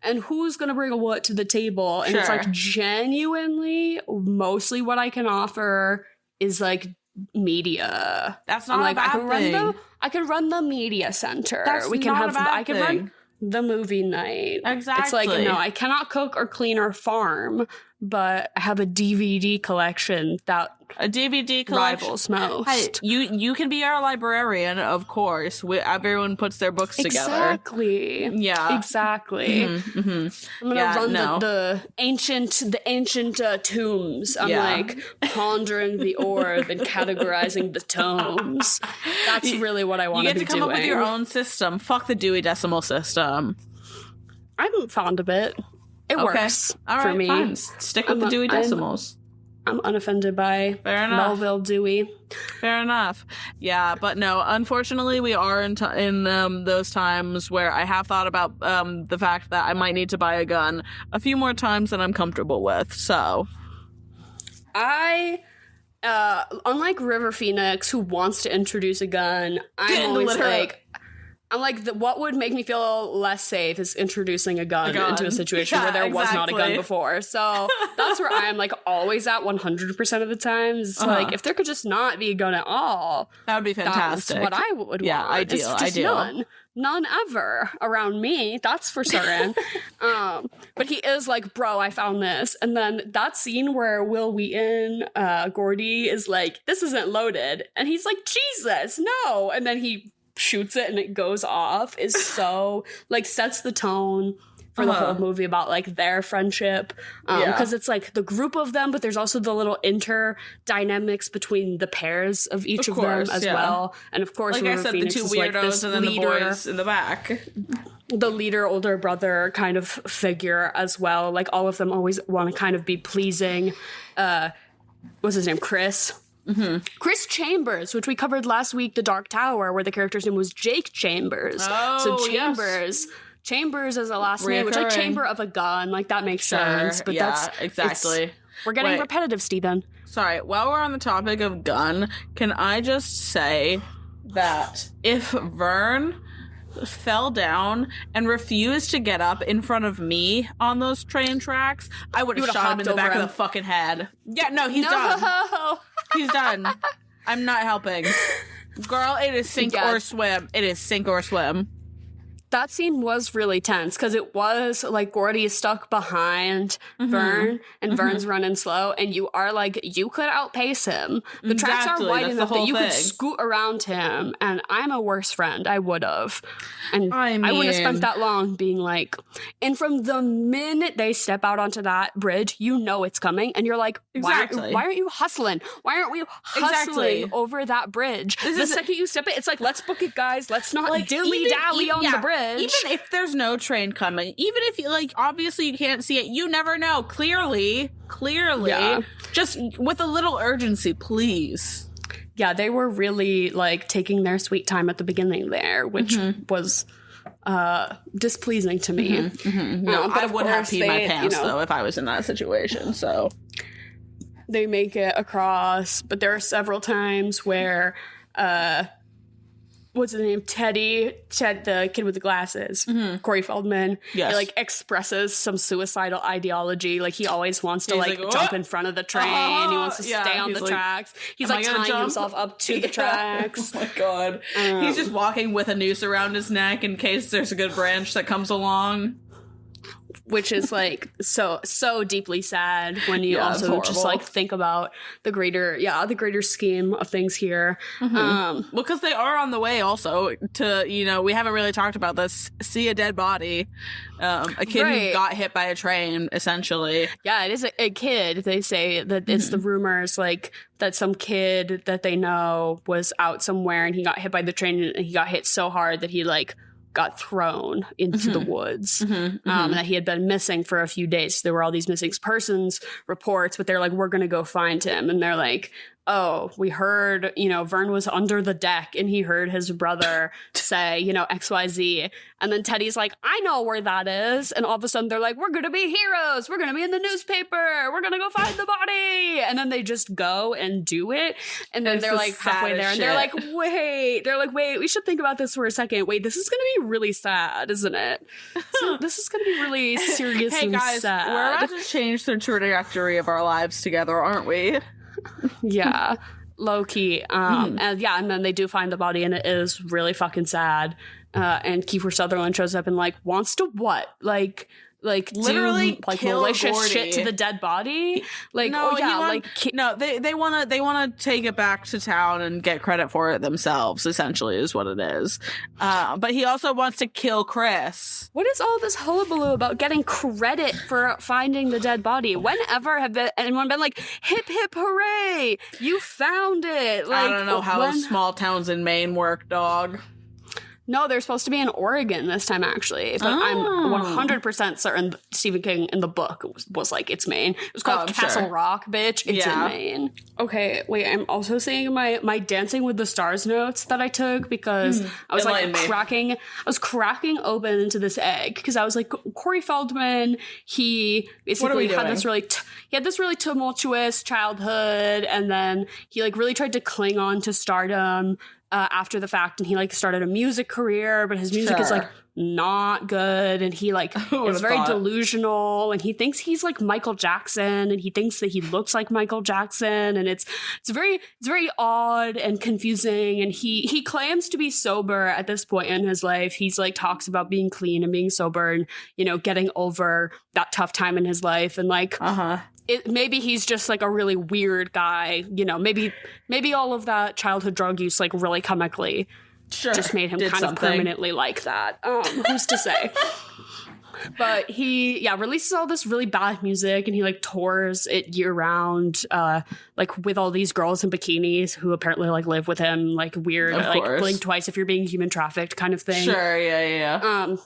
and who's gonna bring a what to the table, and it's like genuinely mostly what I can offer is like media. That's not a bad thing. I can run the media center. That's we can not have a bad I can thing. run the movie night. Exactly. It's like, no, I cannot cook or clean or farm, but I have a DVD collection that a DVD collection rivals most. Hey, you can be our librarian, of course. Everyone puts their books together. Exactly. Yeah. Exactly. Mm-hmm, mm-hmm. I'm gonna run the ancient tombs. I'm like pondering the orb and categorizing the tomes. That's really what I want to be doing. You get to come up with your own system. Fuck the Dewey Decimal System. I'm fond of it. It works for me. Fine. Stick with the Dewey Decimals. I'm unoffended by Melville Dewey. Fair enough. Yeah, but no, unfortunately, we are in those times where I have thought about the fact that I might need to buy a gun a few more times than I'm comfortable with, so. Unlike River Phoenix, who wants to introduce a gun, I'm always what would make me feel less safe is introducing a gun into a situation where there was not a gun before. So that's where I'm like always at 100% of the time. It's like, if there could just not be a gun at all, that would be fantastic. That's what I would want. Yeah, ideal. None ever around me, that's for certain. But he is like, bro, I found this. And then that scene where Will Wheaton, Gordy, is like, this isn't loaded. And he's like, Jesus, no. And then he shoots it and it goes off is so like sets the tone for the whole movie about like their friendship because it's like the group of them, but there's also the little inter dynamics between the pairs of each of them as well. And of course, like I said, the two weirdos and then the boys in the back, the leader, older brother kind of figure as well. Like all of them always want to kind of be pleasing. What's his name? Chris. Mm-hmm. Chris Chambers, which we covered last week, The Dark Tower, where the character's name was Jake Chambers. So Chambers, Chambers as a last name, which like chamber of a gun, like that makes sense. But that's exactly. We're getting repetitive, Stephen. Sorry. While we're on the topic of gun, can I just say that if Vern fell down and refused to get up in front of me on those train tracks, I would have shot him in the back of the fucking head. Yeah, no, he's done. He's done. I'm not helping. Girl, it is sink or swim. It is sink or swim. That scene was really tense because it was like Gordy is stuck behind Vern and Vern's running slow and you are like, you could outpace him. The tracks are wide enough that you could scoot around him and I'm a worse friend. I would have. And I wouldn't have spent that long being like, and from the minute they step out onto that bridge, you know it's coming and you're like, why aren't you hustling? Why aren't we hustling over that bridge? The second you step it, it's like, let's book it, guys. Let's not like, dilly-dally on the bridge. Even if there's no train coming, even if you like, obviously you can't see it, you never know. Clearly, just with a little urgency, please. Yeah, they were really like taking their sweet time at the beginning there, which was displeasing to me. No, I would have peed my pants though if I was in that situation. So they make it across, but there are several times where what's his name? Ted, the kid with the glasses, Corey Feldman. Yes. He like expresses some suicidal ideology. Like he always wants to like jump in front of the train. He wants to stay on the tracks. He's like tying himself up to the tracks. Oh my god. He's just walking with a noose around his neck in case there's a good branch that comes along. Which is like so deeply sad when you also just like think about the greater scheme of things here. Because they are on the way also to, we haven't really talked about this, see a dead body, a kid who got hit by a train, essentially. Yeah, it is a kid. They say that it's the rumors like that some kid that they know was out somewhere and he got hit by the train and he got hit so hard that he like got thrown into the woods, and that he had been missing for a few days. There were all these missing persons reports, but they're like, we're going to go find him. And they're like, oh, we heard, Vern was under the deck and he heard his brother say, XYZ. And then Teddy's like, I know where that is. And all of a sudden they're like, we're going to be heroes. We're going to be in the newspaper. We're going to go find the body. And then they just go and do it. And then they're like halfway there and they're like, wait, we should think about this for a second. Wait, this is going to be really sad, isn't it? So this is going to be really serious and guys, sad. We're about to change the trajectory of our lives together, aren't we? Yeah, low key. And then they do find the body and it is really fucking sad. and Kiefer Sutherland shows up and like wants to what? Like literally do like kill malicious Gordy. shit to the dead body. Like No, they want to take it back to town and get credit for it themselves. Essentially, is what it is. But he also wants to kill Chris. What is all this hullabaloo about getting credit for finding the dead body? Whenever have anyone been like, hip hip hooray, you found it? Like, I don't know how small towns in Maine work, dog. No, they're supposed to be in Oregon this time, actually. But I'm 100% certain Stephen King in the book was like, it's Maine. It was called Castle Rock, bitch. It's in Maine. Okay, wait, I'm also seeing my Dancing with the Stars notes that I took because I was like cracking open into this egg because I was like, Corey Feldman, he basically had this really tumultuous childhood, and then he like really tried to cling on to stardom after the fact, and he like started a music career, but his music is like not good, and he like is very delusional, and he thinks he's like Michael Jackson, and he thinks that he looks like Michael Jackson, and it's very odd and confusing, and he claims to be sober at this point in his life. He's like talks about being clean and being sober and, you know, getting over that tough time in his life, and like maybe he's just like a really weird guy, you know, maybe all of that childhood drug use like really chemically just made him kind of permanently like that. Who's to say? But he releases all this really bad music, and he like tours it year round, like with all these girls in bikinis who apparently like live with him, like weird, like blink twice if you're being human trafficked kind of thing. But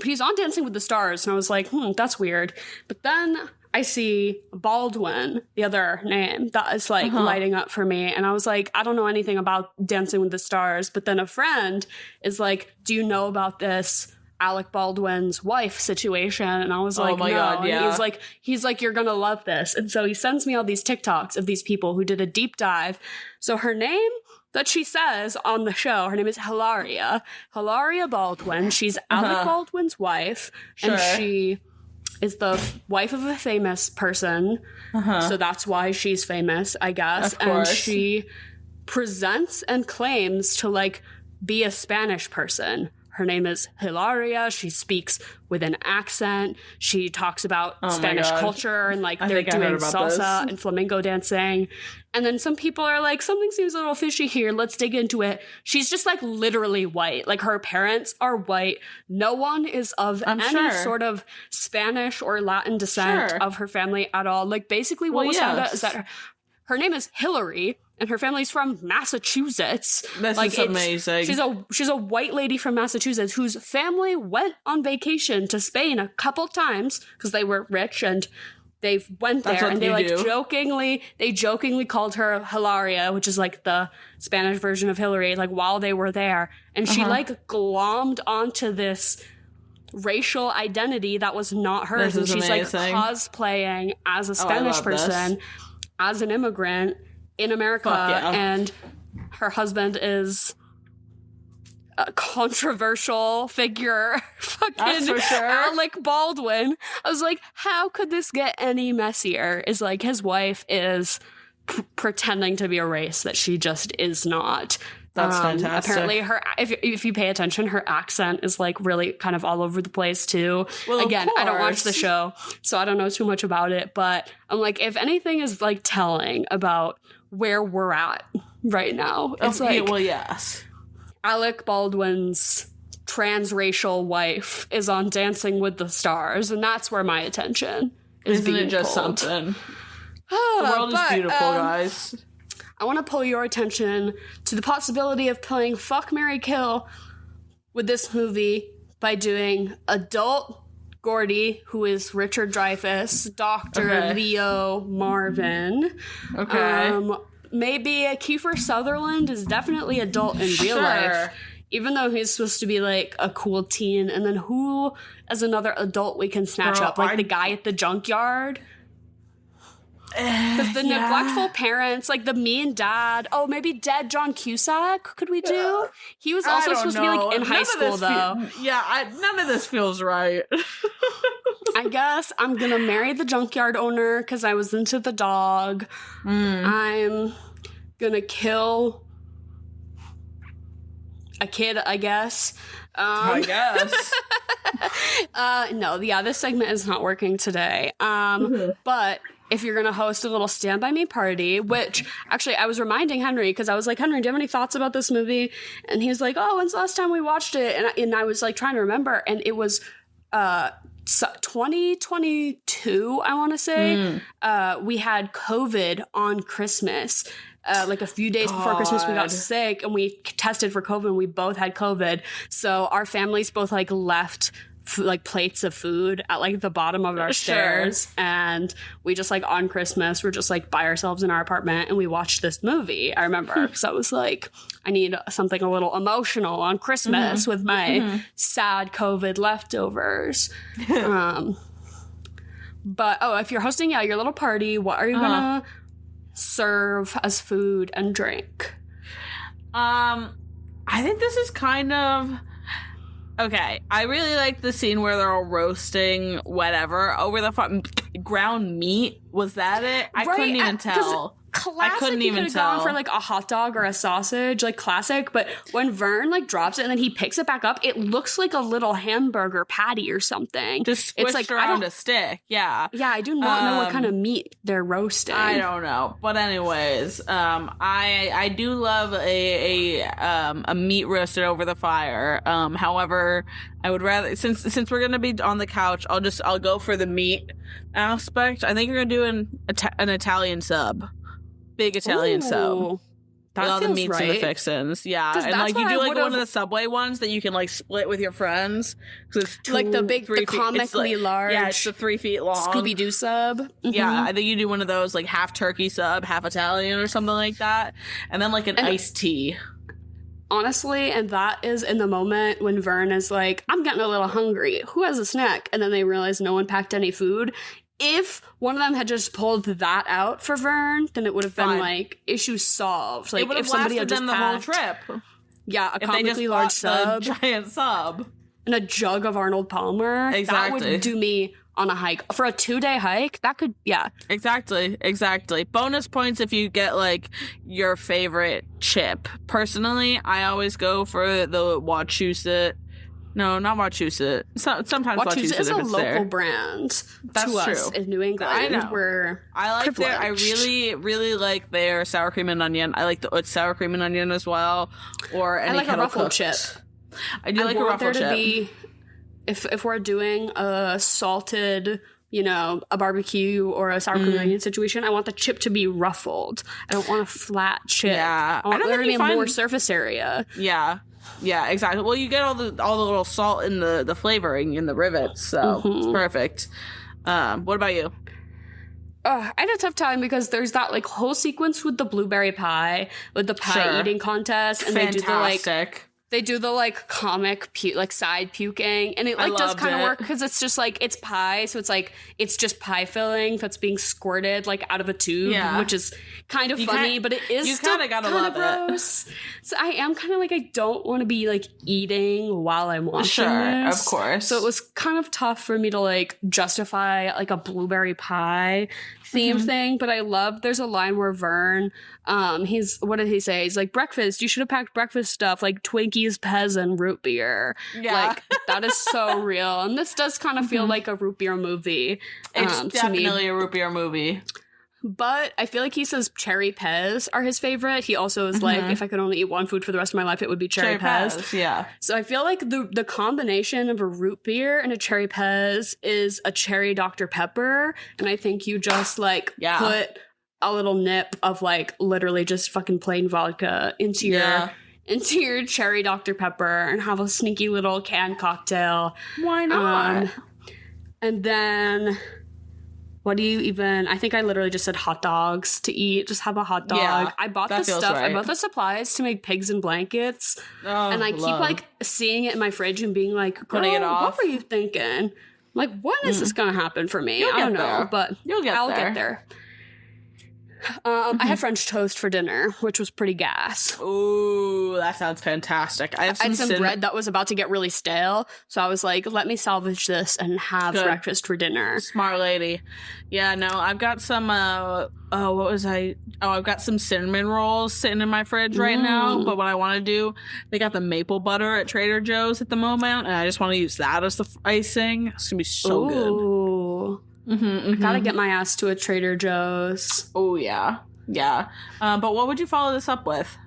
he's on Dancing with the Stars, and I was like, that's weird. But then I see Baldwin, the other name, that is like lighting up for me. And I was like, I don't know anything about Dancing with the Stars. But then a friend is like, do you know about this Alec Baldwin's wife situation? And I was like, oh my God, yeah. And he's like, you're going to love this. And so he sends me all these TikToks of these people who did a deep dive. So her name that she says on the show, her name is Hilaria Baldwin. She's Alec Baldwin's wife. And she is the wife of a famous person. So that's why she's famous, I guess. And she presents and claims to like be a Spanish person. Her name is Hilaria. She speaks with an accent. She talks about Spanish culture, and like they're doing salsa and flamenco dancing. And then some people are like, something seems a little fishy here. Let's dig into it. She's just like literally white. Like her parents are white. No one is of any sort of Spanish or Latin descent of her family at all. Like basically what was found out is that her name is Hillary, and her family's from Massachusetts. This is amazing. She's a white lady from Massachusetts whose family went on vacation to Spain a couple times because they were rich, and they went there, and they like jokingly called her Hilaria, which is like the Spanish version of Hillary, like while they were there, and she like glommed onto this racial identity that was not hers, and she's amazing. Like cosplaying as a Spanish person, as an immigrant in America, and her husband is a controversial figure. Fucking Alec Baldwin. I was like, how could this get any messier? Is like his wife is pretending to be a race that she just is not. That's fantastic. Apparently, if you pay attention, her accent is like really kind of all over the place too. Well, again, I don't watch the show, so I don't know too much about it. But I'm like, if anything is like telling about where we're at right now, it's Alec Baldwin's transracial wife is on Dancing with the Stars, and that's where my attention is. Isn't it just pulled. something? The world is beautiful, guys. I want to pull your attention to the possibility of playing Fuck, Marry, Kill with this movie by doing adult Gordy, who is Richard Dreyfuss, Dr. Leo Marvin. Maybe Kiefer Sutherland is definitely adult in real life, even though he's supposed to be like a cool teen. And then who as another adult we can snatch up? Like the guy at the junkyard? Because the neglectful parents, like the mean dad. Oh, maybe dead John Cusack could we do? He was also supposed to be like in high school though. None of this feels right. I guess I'm gonna marry the junkyard owner because I was into the dog. I'm gonna kill a kid, I guess. I guess. No, yeah, this segment is not working today. But if you're going to host a little Stand By Me party, which actually I was reminding Henry, because I was like, Henry, do you have any thoughts about this movie? And he was like, oh, when's the last time we watched it? And I was like trying to remember, and it was 2022, I want to say. We had COVID on Christmas. Like a few days before Christmas, we got sick and we tested for COVID and we both had COVID. So our families both like left like plates of food at like the bottom of our stairs. And we just like on Christmas, we're just like by ourselves in our apartment and we watched this movie. I remember because I was like, I need something a little emotional on Christmas with my sad COVID leftovers. But if you're hosting your little party, what are you gonna serve as food and drink? I think this is kind of okay. I really like the scene where they're all roasting whatever over the ground meat. Was that it? I couldn't even tell. Classic, I couldn't even tell. Gone tell for like a hot dog or a sausage, like classic. But when Vern like drops it and then he picks it back up, it looks like a little hamburger patty or something. Just squished it's like around a stick. Yeah. Yeah, I do not know what kind of meat they're roasting. I don't know, but anyways, I do love a meat roasted over the fire. However, I would rather since we're gonna be on the couch, I'll go for the meat aspect. I think you're gonna do an Italian sub. Big Italian sub. With all the meats and the fixins. Yeah. And like you do like one of the Subway ones that you can like split with your friends. Because it's like the comically large. Yeah, it's the 3 feet long. Scooby-Doo sub. Yeah, I think you do one of those like half turkey sub, half Italian or something like that. And then like an iced tea. Honestly, and that is in the moment when Vern is like, I'm getting a little hungry. Who has a snack? And then they realize no one packed any food. If one of them had just pulled that out for Vern, then it would have been like issue solved. Like it would have if somebody lasted had just them the whole trip. Yeah, a comically large sub, giant sub, and a jug of Arnold Palmer. Exactly, that would do me on a hike for a 2-day hike. That could, yeah, exactly. Bonus points if you get like your favorite chip. Personally, I always go for the Wachusett. No, not Wachusett. Sometimes Wachusett is a local there. brand. That's to true. Us in New England. I know. I like privileged. I really like their sour cream and onion. I like the sour cream and onion as well. Or any I like a ruffle cooked chip. I do like a ruffle chip. To be, if we're doing a salted, a barbecue or a sour cream and onion situation, I want the chip to be ruffled. I don't want a flat chip. Yeah, I want there to be more surface area. Yeah, exactly. Well, you get all the little salt in the flavoring in the rivets, so it's perfect. What about you? I had a tough time because there's that like whole sequence with the blueberry pie, with the pie eating contest, and they do the like comic side puking, and it like does kind of work because it's just like it's pie, so it's like it's just pie filling that's being squirted like out of a tube, which is kind of funny, but it is still kind of gross. So I am kind of like, I don't want to be like eating while I'm watching this. Of course. So it was kind of tough for me to like justify like a blueberry pie theme thing, but I love there's a line where Vern, what did he say? He's like, breakfast, you should have packed breakfast stuff like Twinkies, Pez, and root beer. Yeah. Like, that is so real. And this does kind of feel like a root beer movie. It's definitely a root beer movie. But I feel like he says cherry Pez are his favorite. He also is like, if I could only eat one food for the rest of my life, it would be cherry Pez. Yeah. So I feel like the combination of a root beer and a cherry Pez is a cherry Dr. Pepper. And I think you just like put a little nip of like literally just fucking plain vodka into your cherry Dr. Pepper and have a sneaky little canned cocktail. Why not? And then... what do you even... I think I literally just said hot dogs to eat. Just have a hot dog. Yeah, I bought the stuff. Right. I bought the supplies to make pigs in blankets. Oh, and I keep like seeing it in my fridge and being like, putting it off. What were you thinking? Like, when is this going to happen for me? I don't know, but I'll get there. I had French toast for dinner, which was pretty gas. Ooh, that sounds fantastic. I had some bread that was about to get really stale, so I was like, let me salvage this and have breakfast for dinner. Smart lady. Yeah, no, I've got some, I've got some cinnamon rolls sitting in my fridge right now, but what I want to do, they got the maple butter at Trader Joe's at the moment, and I just want to use that as the icing. It's gonna be so good. I gotta get my ass to a Trader Joe's. Oh, yeah. Yeah. But what would you follow this up with?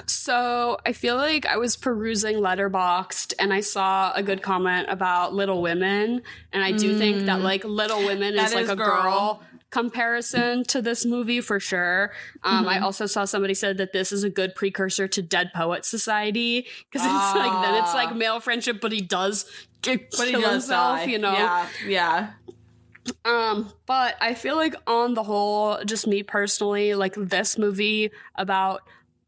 So I feel like I was perusing Letterboxd and I saw a good comment about Little Women. And I do think that, like, Little Women is like a girl comparison to this movie for sure. I also saw somebody said that this is a good precursor to Dead Poets Society, because it's like, then it's like male friendship, but he does kill himself, die. You know? Yeah. But I feel like on the whole, just me personally, like, this movie about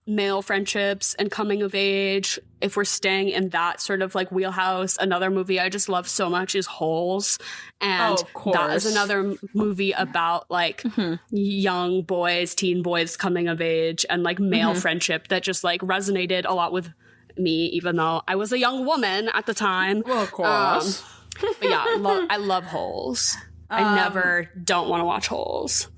male friendships and coming of age, if we're staying in that sort of like wheelhouse, another movie I just love so much is Holes. And that is another movie about like young boys, teen boys coming of age and like male friendship that just like resonated a lot with me, even though I was a young woman at the time. Well, of course. But yeah, I love Holes. I never don't want to watch Holes.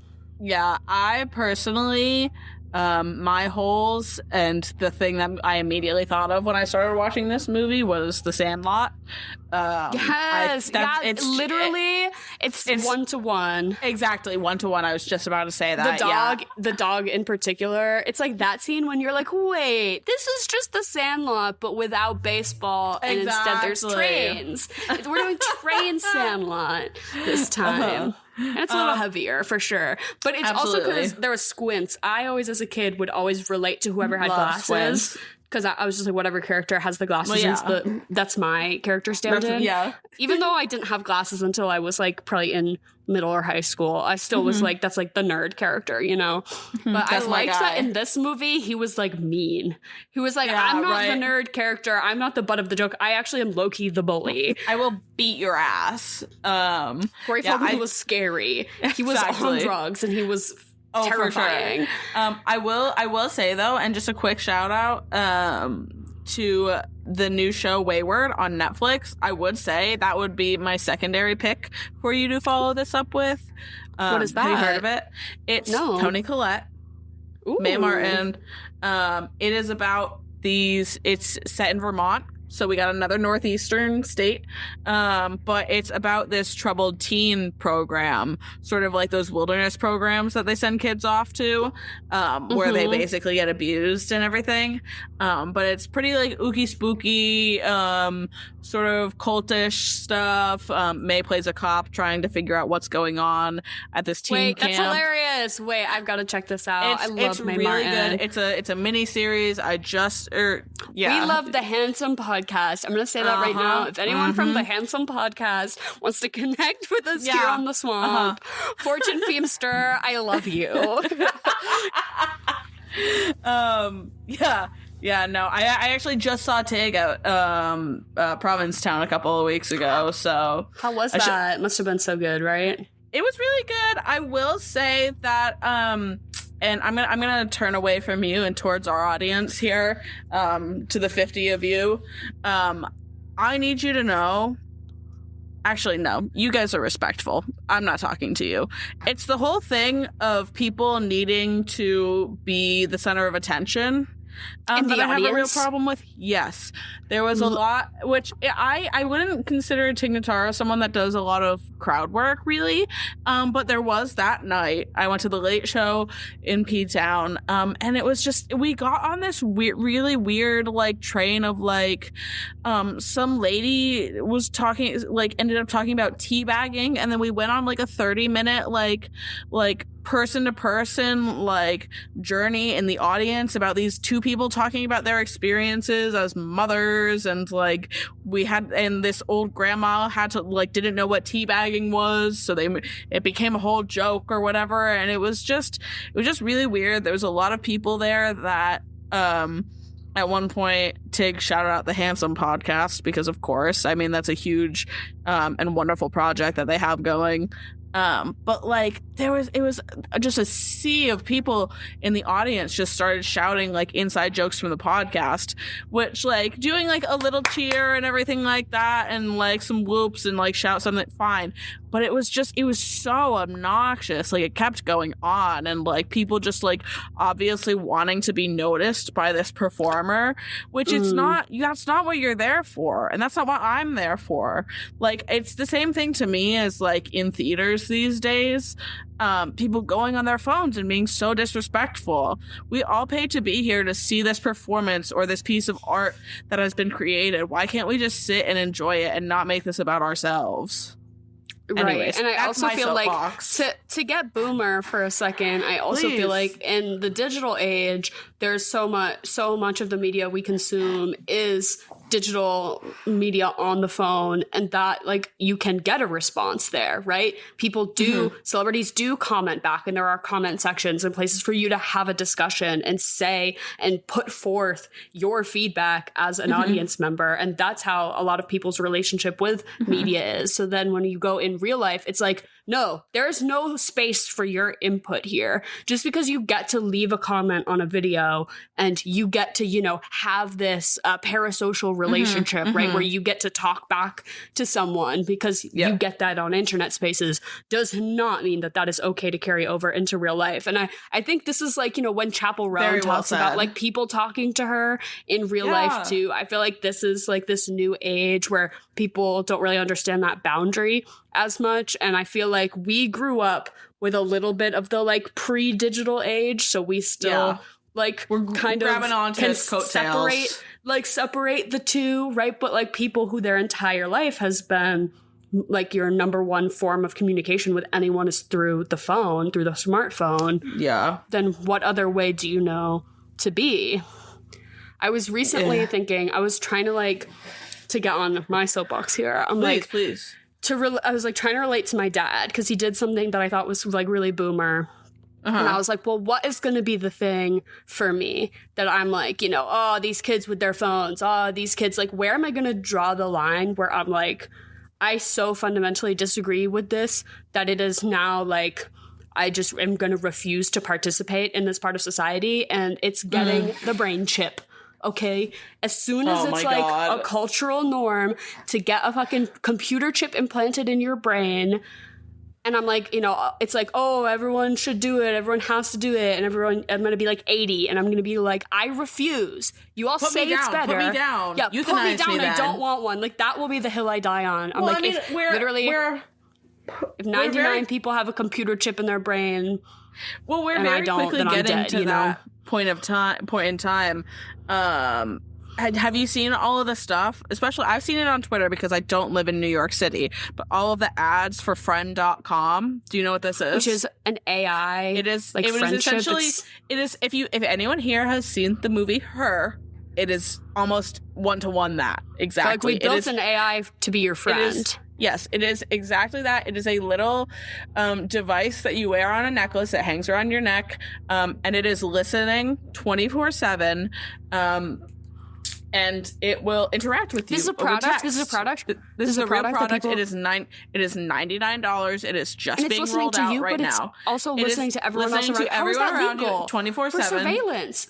Yeah, I personally, my Holes, and the thing that I immediately thought of when I started watching this movie was The Sandlot. It's one-to-one. Exactly, one-to-one. I was just about to say that. The dog in particular, it's like that scene when you're like, wait, this is just The Sandlot, but without baseball, and instead there's trains. We're doing Train Sandlot this time. And it's a little heavier, for sure. But it's also because there was squints. I always, as a kid, would always relate to whoever had glasses. Because I was just like, whatever character has the glasses, that's my character stand-in. Yeah. Even though I didn't have glasses until I was like probably in middle or high school, I still was like, that's like the nerd character, you know? But I liked that in this movie, he was like mean. He was like, I'm not the nerd character. I'm not the butt of the joke. I actually am low-key the bully. I will beat your ass. Corey Feldman was scary. He was on drugs and he was terrifying. For sure. I will say though, and just a quick shout out to the new show Wayward on Netflix. I would say that would be my secondary pick for you to follow this up with. What is that? Have you heard of it? It's Toni Collette, Mae Martin. It is about it's set in Vermont. So we got another northeastern state, but it's about this troubled teen program, sort of like those wilderness programs that they send kids off to, where they basically get abused and everything. But it's pretty like ooky spooky, sort of cultish stuff. May plays a cop trying to figure out what's going on at this teen camp. Wait, that's hilarious. Wait, I've got to check this out. I love Mae really Martin. Good. It's a mini series. We love the Handsome Podcast. I'm going to say that right now. If anyone from the Handsome Podcast wants to connect with us here on the Swamp, Fortune Feemster, I love you. I actually just saw Tig at Provincetown a couple of weeks ago. So how was that? It must have been so good, right? It was really good. I will say that and I'm gonna turn away from you and towards our audience here, to the 50 of you. I need you to know. Actually, no. You guys are respectful. I'm not talking to you. It's the whole thing of people needing to be the center of attention. That I have a real problem with. Yes, there was a lot, which I wouldn't consider Tig Notaro someone that does a lot of crowd work, really. But there was that night I went to the Late Show in P-Town, and it was just, we got on this really weird like train of like, some lady was talking, like ended up talking about teabagging, and then we went on like a 30-minute like person to person like journey in the audience about these two people talking about their experiences as mothers, and like and this old grandma had to like didn't know what teabagging was, so it became a whole joke or whatever, and it was just really weird. There was a lot of people there that at one point Tig shouted out the Handsome Podcast because of course, I mean, that's a huge and wonderful project that they have going. But like it was just a sea of people in the audience just started shouting like inside jokes from the podcast, which like doing like a little cheer and everything like that and like some whoops and like shout something, fine. But it was so obnoxious. Like it kept going on and like people just like obviously wanting to be noticed by this performer, which it's not, that's not what you're there for. And that's not what I'm there for. Like it's the same thing to me as like in theaters these days. People going on their phones and being so disrespectful. We all paid to be here to see this performance or this piece of art that has been created. Why can't we just sit and enjoy it and not make this about ourselves? Right. Anyways, and I also feel soapbox. like to get boomer for a second, I also feel like in the digital age, there's so much of the media we consume is digital media on the phone, and that like you can get a response there, right? People do, celebrities do comment back, and there are comment sections and places for you to have a discussion and say and put forth your feedback as an audience member. And that's how a lot of people's relationship with media is. So then when you go in real life, it's like, no, there's no space for your input here. Just because you get to leave a comment on a video and you get to, you know, have this parasocial relationship, right, where you get to talk back to someone because you get that on internet spaces, does not mean that that is okay to carry over into real life. And I think this is like, you know, when Chapel Roan talks about like people talking to her in real life too. I feel like this is like this new age where people don't really understand that boundary as much. And I feel like we grew up with a little bit of the like pre-digital age, so we still like we're kind of grabbing onto can his coattails. separate the two, right? But like people who their entire life has been like your number one form of communication with anyone is through the phone, through the smartphone. Yeah. Then what other way do you know to be? I was recently thinking, I was trying to like to get on my soapbox here. I'm please. I was like trying to relate to my dad because he did something that I thought was like really boomer. And I was like, well, what is going to be the thing for me that I'm like, you know, oh, these kids with their phones, oh, these kids, like, where am I going to draw the line where I'm like, I so fundamentally disagree with this that it is now like, I just am going to refuse to participate in this part of society. And it's getting the brain chip. Okay, as soon as it's like a cultural norm to get a fucking computer chip implanted in your brain, and I'm like, you know, it's like, oh, everyone should do it, everyone has to do it, and I'm gonna be like 80, and I'm gonna be like, I refuse. You all say it's better. Put me down. Yeah, put me down. I don't want one. Like that will be the hill I die on. I'm like, if 99 people have a computer chip in their brain, we're very quickly getting to that point in time. Have you seen all of the stuff? Especially, I've seen it on Twitter because I don't live in New York City, but all of the ads for friend.com. Do you know what this is? Which is an AI. It is like essentially, it is, if anyone here has seen the movie Her, it is almost one-to-one that. Exactly. Like we built an AI to be your friend. Yes, it is exactly that. It is a little device that you wear on a necklace that hangs around your neck, and it is listening 24/7, and it will interact with you. This is a product. This is a product. This is a real product. It is $99. It is just being rolled to out you, right but now. It's also listening to everyone else around. How is that around legal? You 24/7 for surveillance.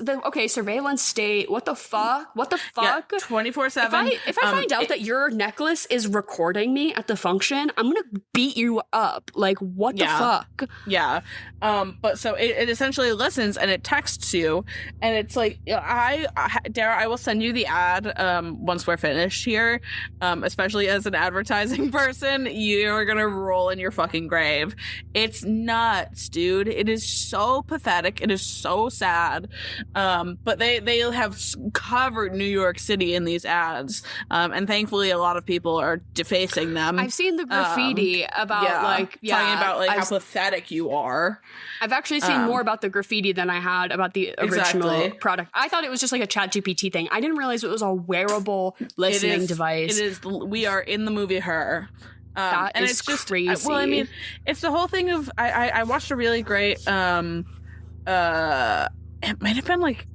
Surveillance state. What the fuck? What the fuck? 24/7. If I find out that your necklace is recording me at the function, I'm gonna beat you up. Like what the fuck? Yeah. But so it essentially listens and it texts you, and it's like Dara, I will send you the ad once we're finished here. Especially as an advertising person, you're gonna roll in your fucking grave. It's nuts, dude. It is so pathetic. It is so sad. But they have covered New York City in these ads, and thankfully a lot of people are defacing them. I've seen the graffiti about talking about like how pathetic you are. I've actually seen more about the graffiti than I had about the original product. I thought it was just like a ChatGPT thing. I didn't realize it was a wearable listening device. It is. We are in the movie Her. That and is it's just crazy. Well, I mean, it's the whole thing of I watched a really great it might have been like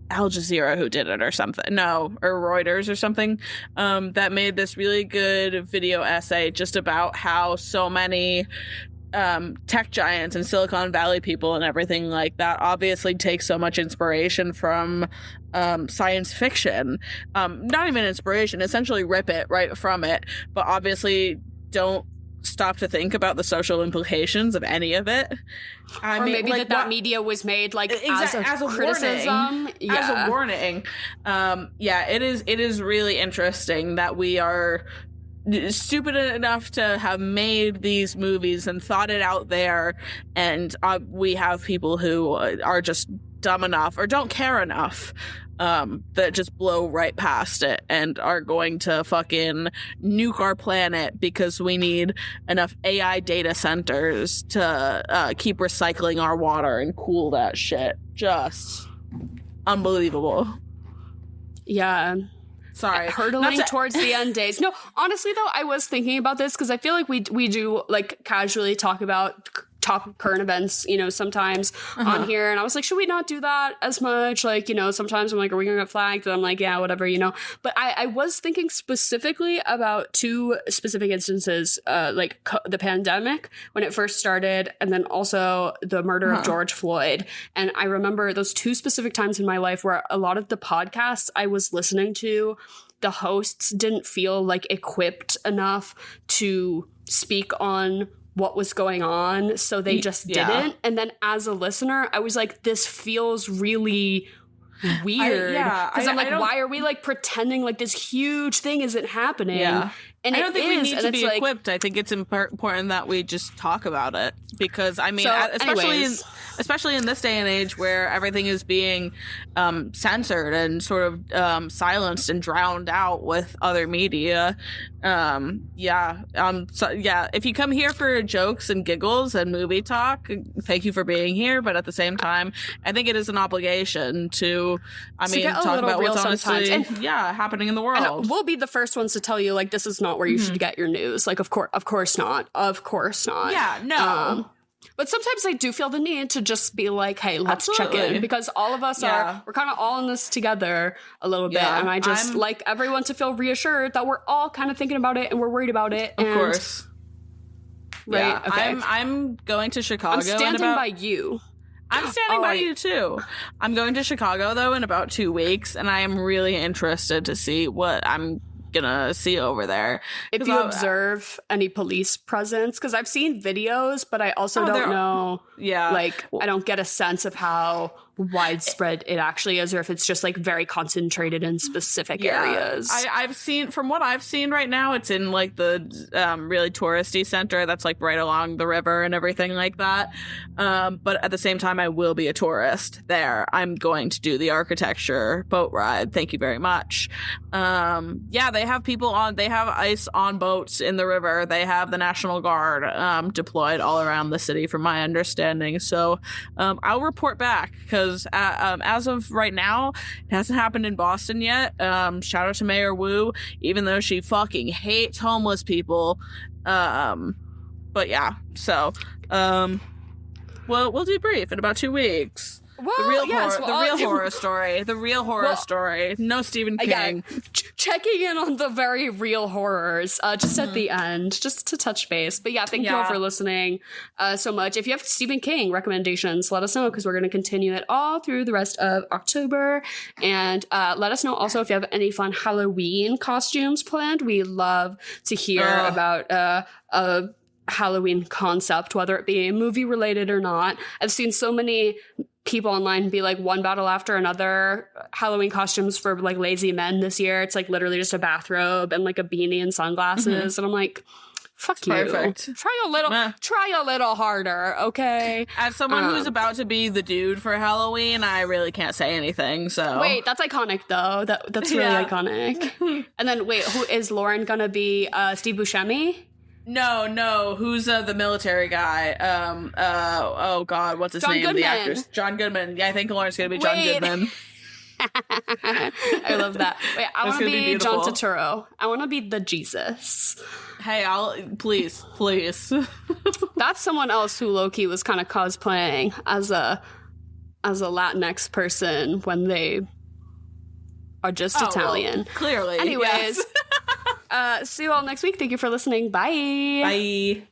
Al Jazeera who did it or something. Or Reuters or something, that made this really good video essay just about how so many tech giants and Silicon Valley people and everything like that obviously take so much inspiration from science fiction. Not even inspiration, essentially rip it right from it, but obviously don't stop to think about the social implications of any of it. Or maybe like, that media was made like as a criticism. Warning. Yeah. As a warning. It is really interesting that we are stupid enough to have made these movies and thought it out there, and we have people who are just dumb enough or don't care enough that just blow right past it and are going to fucking nuke our planet because we need enough AI data centers to keep recycling our water and cool that shit. Just unbelievable. Yeah. Sorry. Hurtling towards the end days. No, honestly, though, I was thinking about this because I feel like we do, like, casually talk about top current events, you know, sometimes on here. And I was like, should we not do that as much? Like, you know, sometimes I'm like, are we going to get flagged? And I'm like, yeah, whatever, you know. But I was thinking specifically about two specific instances, like the pandemic when it first started, and then also the murder of George Floyd. And I remember those two specific times in my life where a lot of the podcasts I was listening to, the hosts didn't feel like equipped enough to speak on what was going on, so they just didn't. And then as a listener, I was like, this feels really weird. Because I'm like, why are we like pretending like this huge thing isn't happening? Yeah. And I don't think we need to be equipped. I think it's important that we just talk about it, because I mean, especially in this day and age where everything is being censored and sort of silenced and drowned out with other media. If you come here for jokes and giggles and movie talk, thank you for being here. But at the same time, I think it is an obligation to talk about what's honestly happening in the world. And we'll be the first ones to tell you, like, this is not where you should get your news. Like, of course not. Yeah, no. But sometimes I do feel the need to just be like, hey, let's check in, because all of us we're kind of all in this together a little bit. And I just like everyone to feel reassured that we're all kind of thinking about it and we're worried about it. Of course. Right. Yeah, okay. I'm going to Chicago. I'm standing by you. I'm standing by you too. I'm going to Chicago though in about 2 weeks, and I am really interested to see what I'm gonna see over there. If you observe any police presence, because I've seen videos, but I also don't know. Yeah, like I don't get a sense of how widespread it actually is, or if it's just like very concentrated in specific areas. I've seen, from what I've seen right now, it's in like the really touristy center that's like right along the river and everything like that. But at the same time, I will be a tourist there. I'm going to do the architecture boat ride. Thank you very much. They have people they have ICE on boats in the river. They have the National Guard deployed all around the city, from my understanding. So I'll report back, because as of right now, it hasn't happened in Boston yet. Shout out to Mayor Wu, even though she fucking hates homeless people. But yeah, so we'll debrief in about 2 weeks. Well, the real horror story. No Stephen King. Again, checking in on the very real horrors, just at the end, just to touch base. But thank you all for listening so much. If you have Stephen King recommendations, let us know, because we're going to continue it all through the rest of October. And let us know also if you have any fun Halloween costumes planned. We love to hear about a Halloween concept, whether it be movie related or not. I've seen so many people online be like, one battle after another Halloween costumes for like lazy men this year. It's like literally just a bathrobe and like a beanie and sunglasses. And I'm like, fuck you. Perfect. Try a little harder, okay? As someone who's about to be the dude for Halloween, I really can't say anything, so. Wait, that's iconic though. That's really iconic. And then wait, who is Lauren gonna be? Steve Buscemi? No. Who's the military guy? Oh God, what's his name? Goodman. The actor, John Goodman. Yeah, I think Lauren's gonna be John Goodman. I love that. Wait, I want to be John Turturro. I want to be the Jesus. Hey, please. That's someone else who low-key was kind of cosplaying as a Latinx person when they are just Italian. Well, clearly. Anyways. Yes. See you all next week. Thank you for listening. Bye. Bye.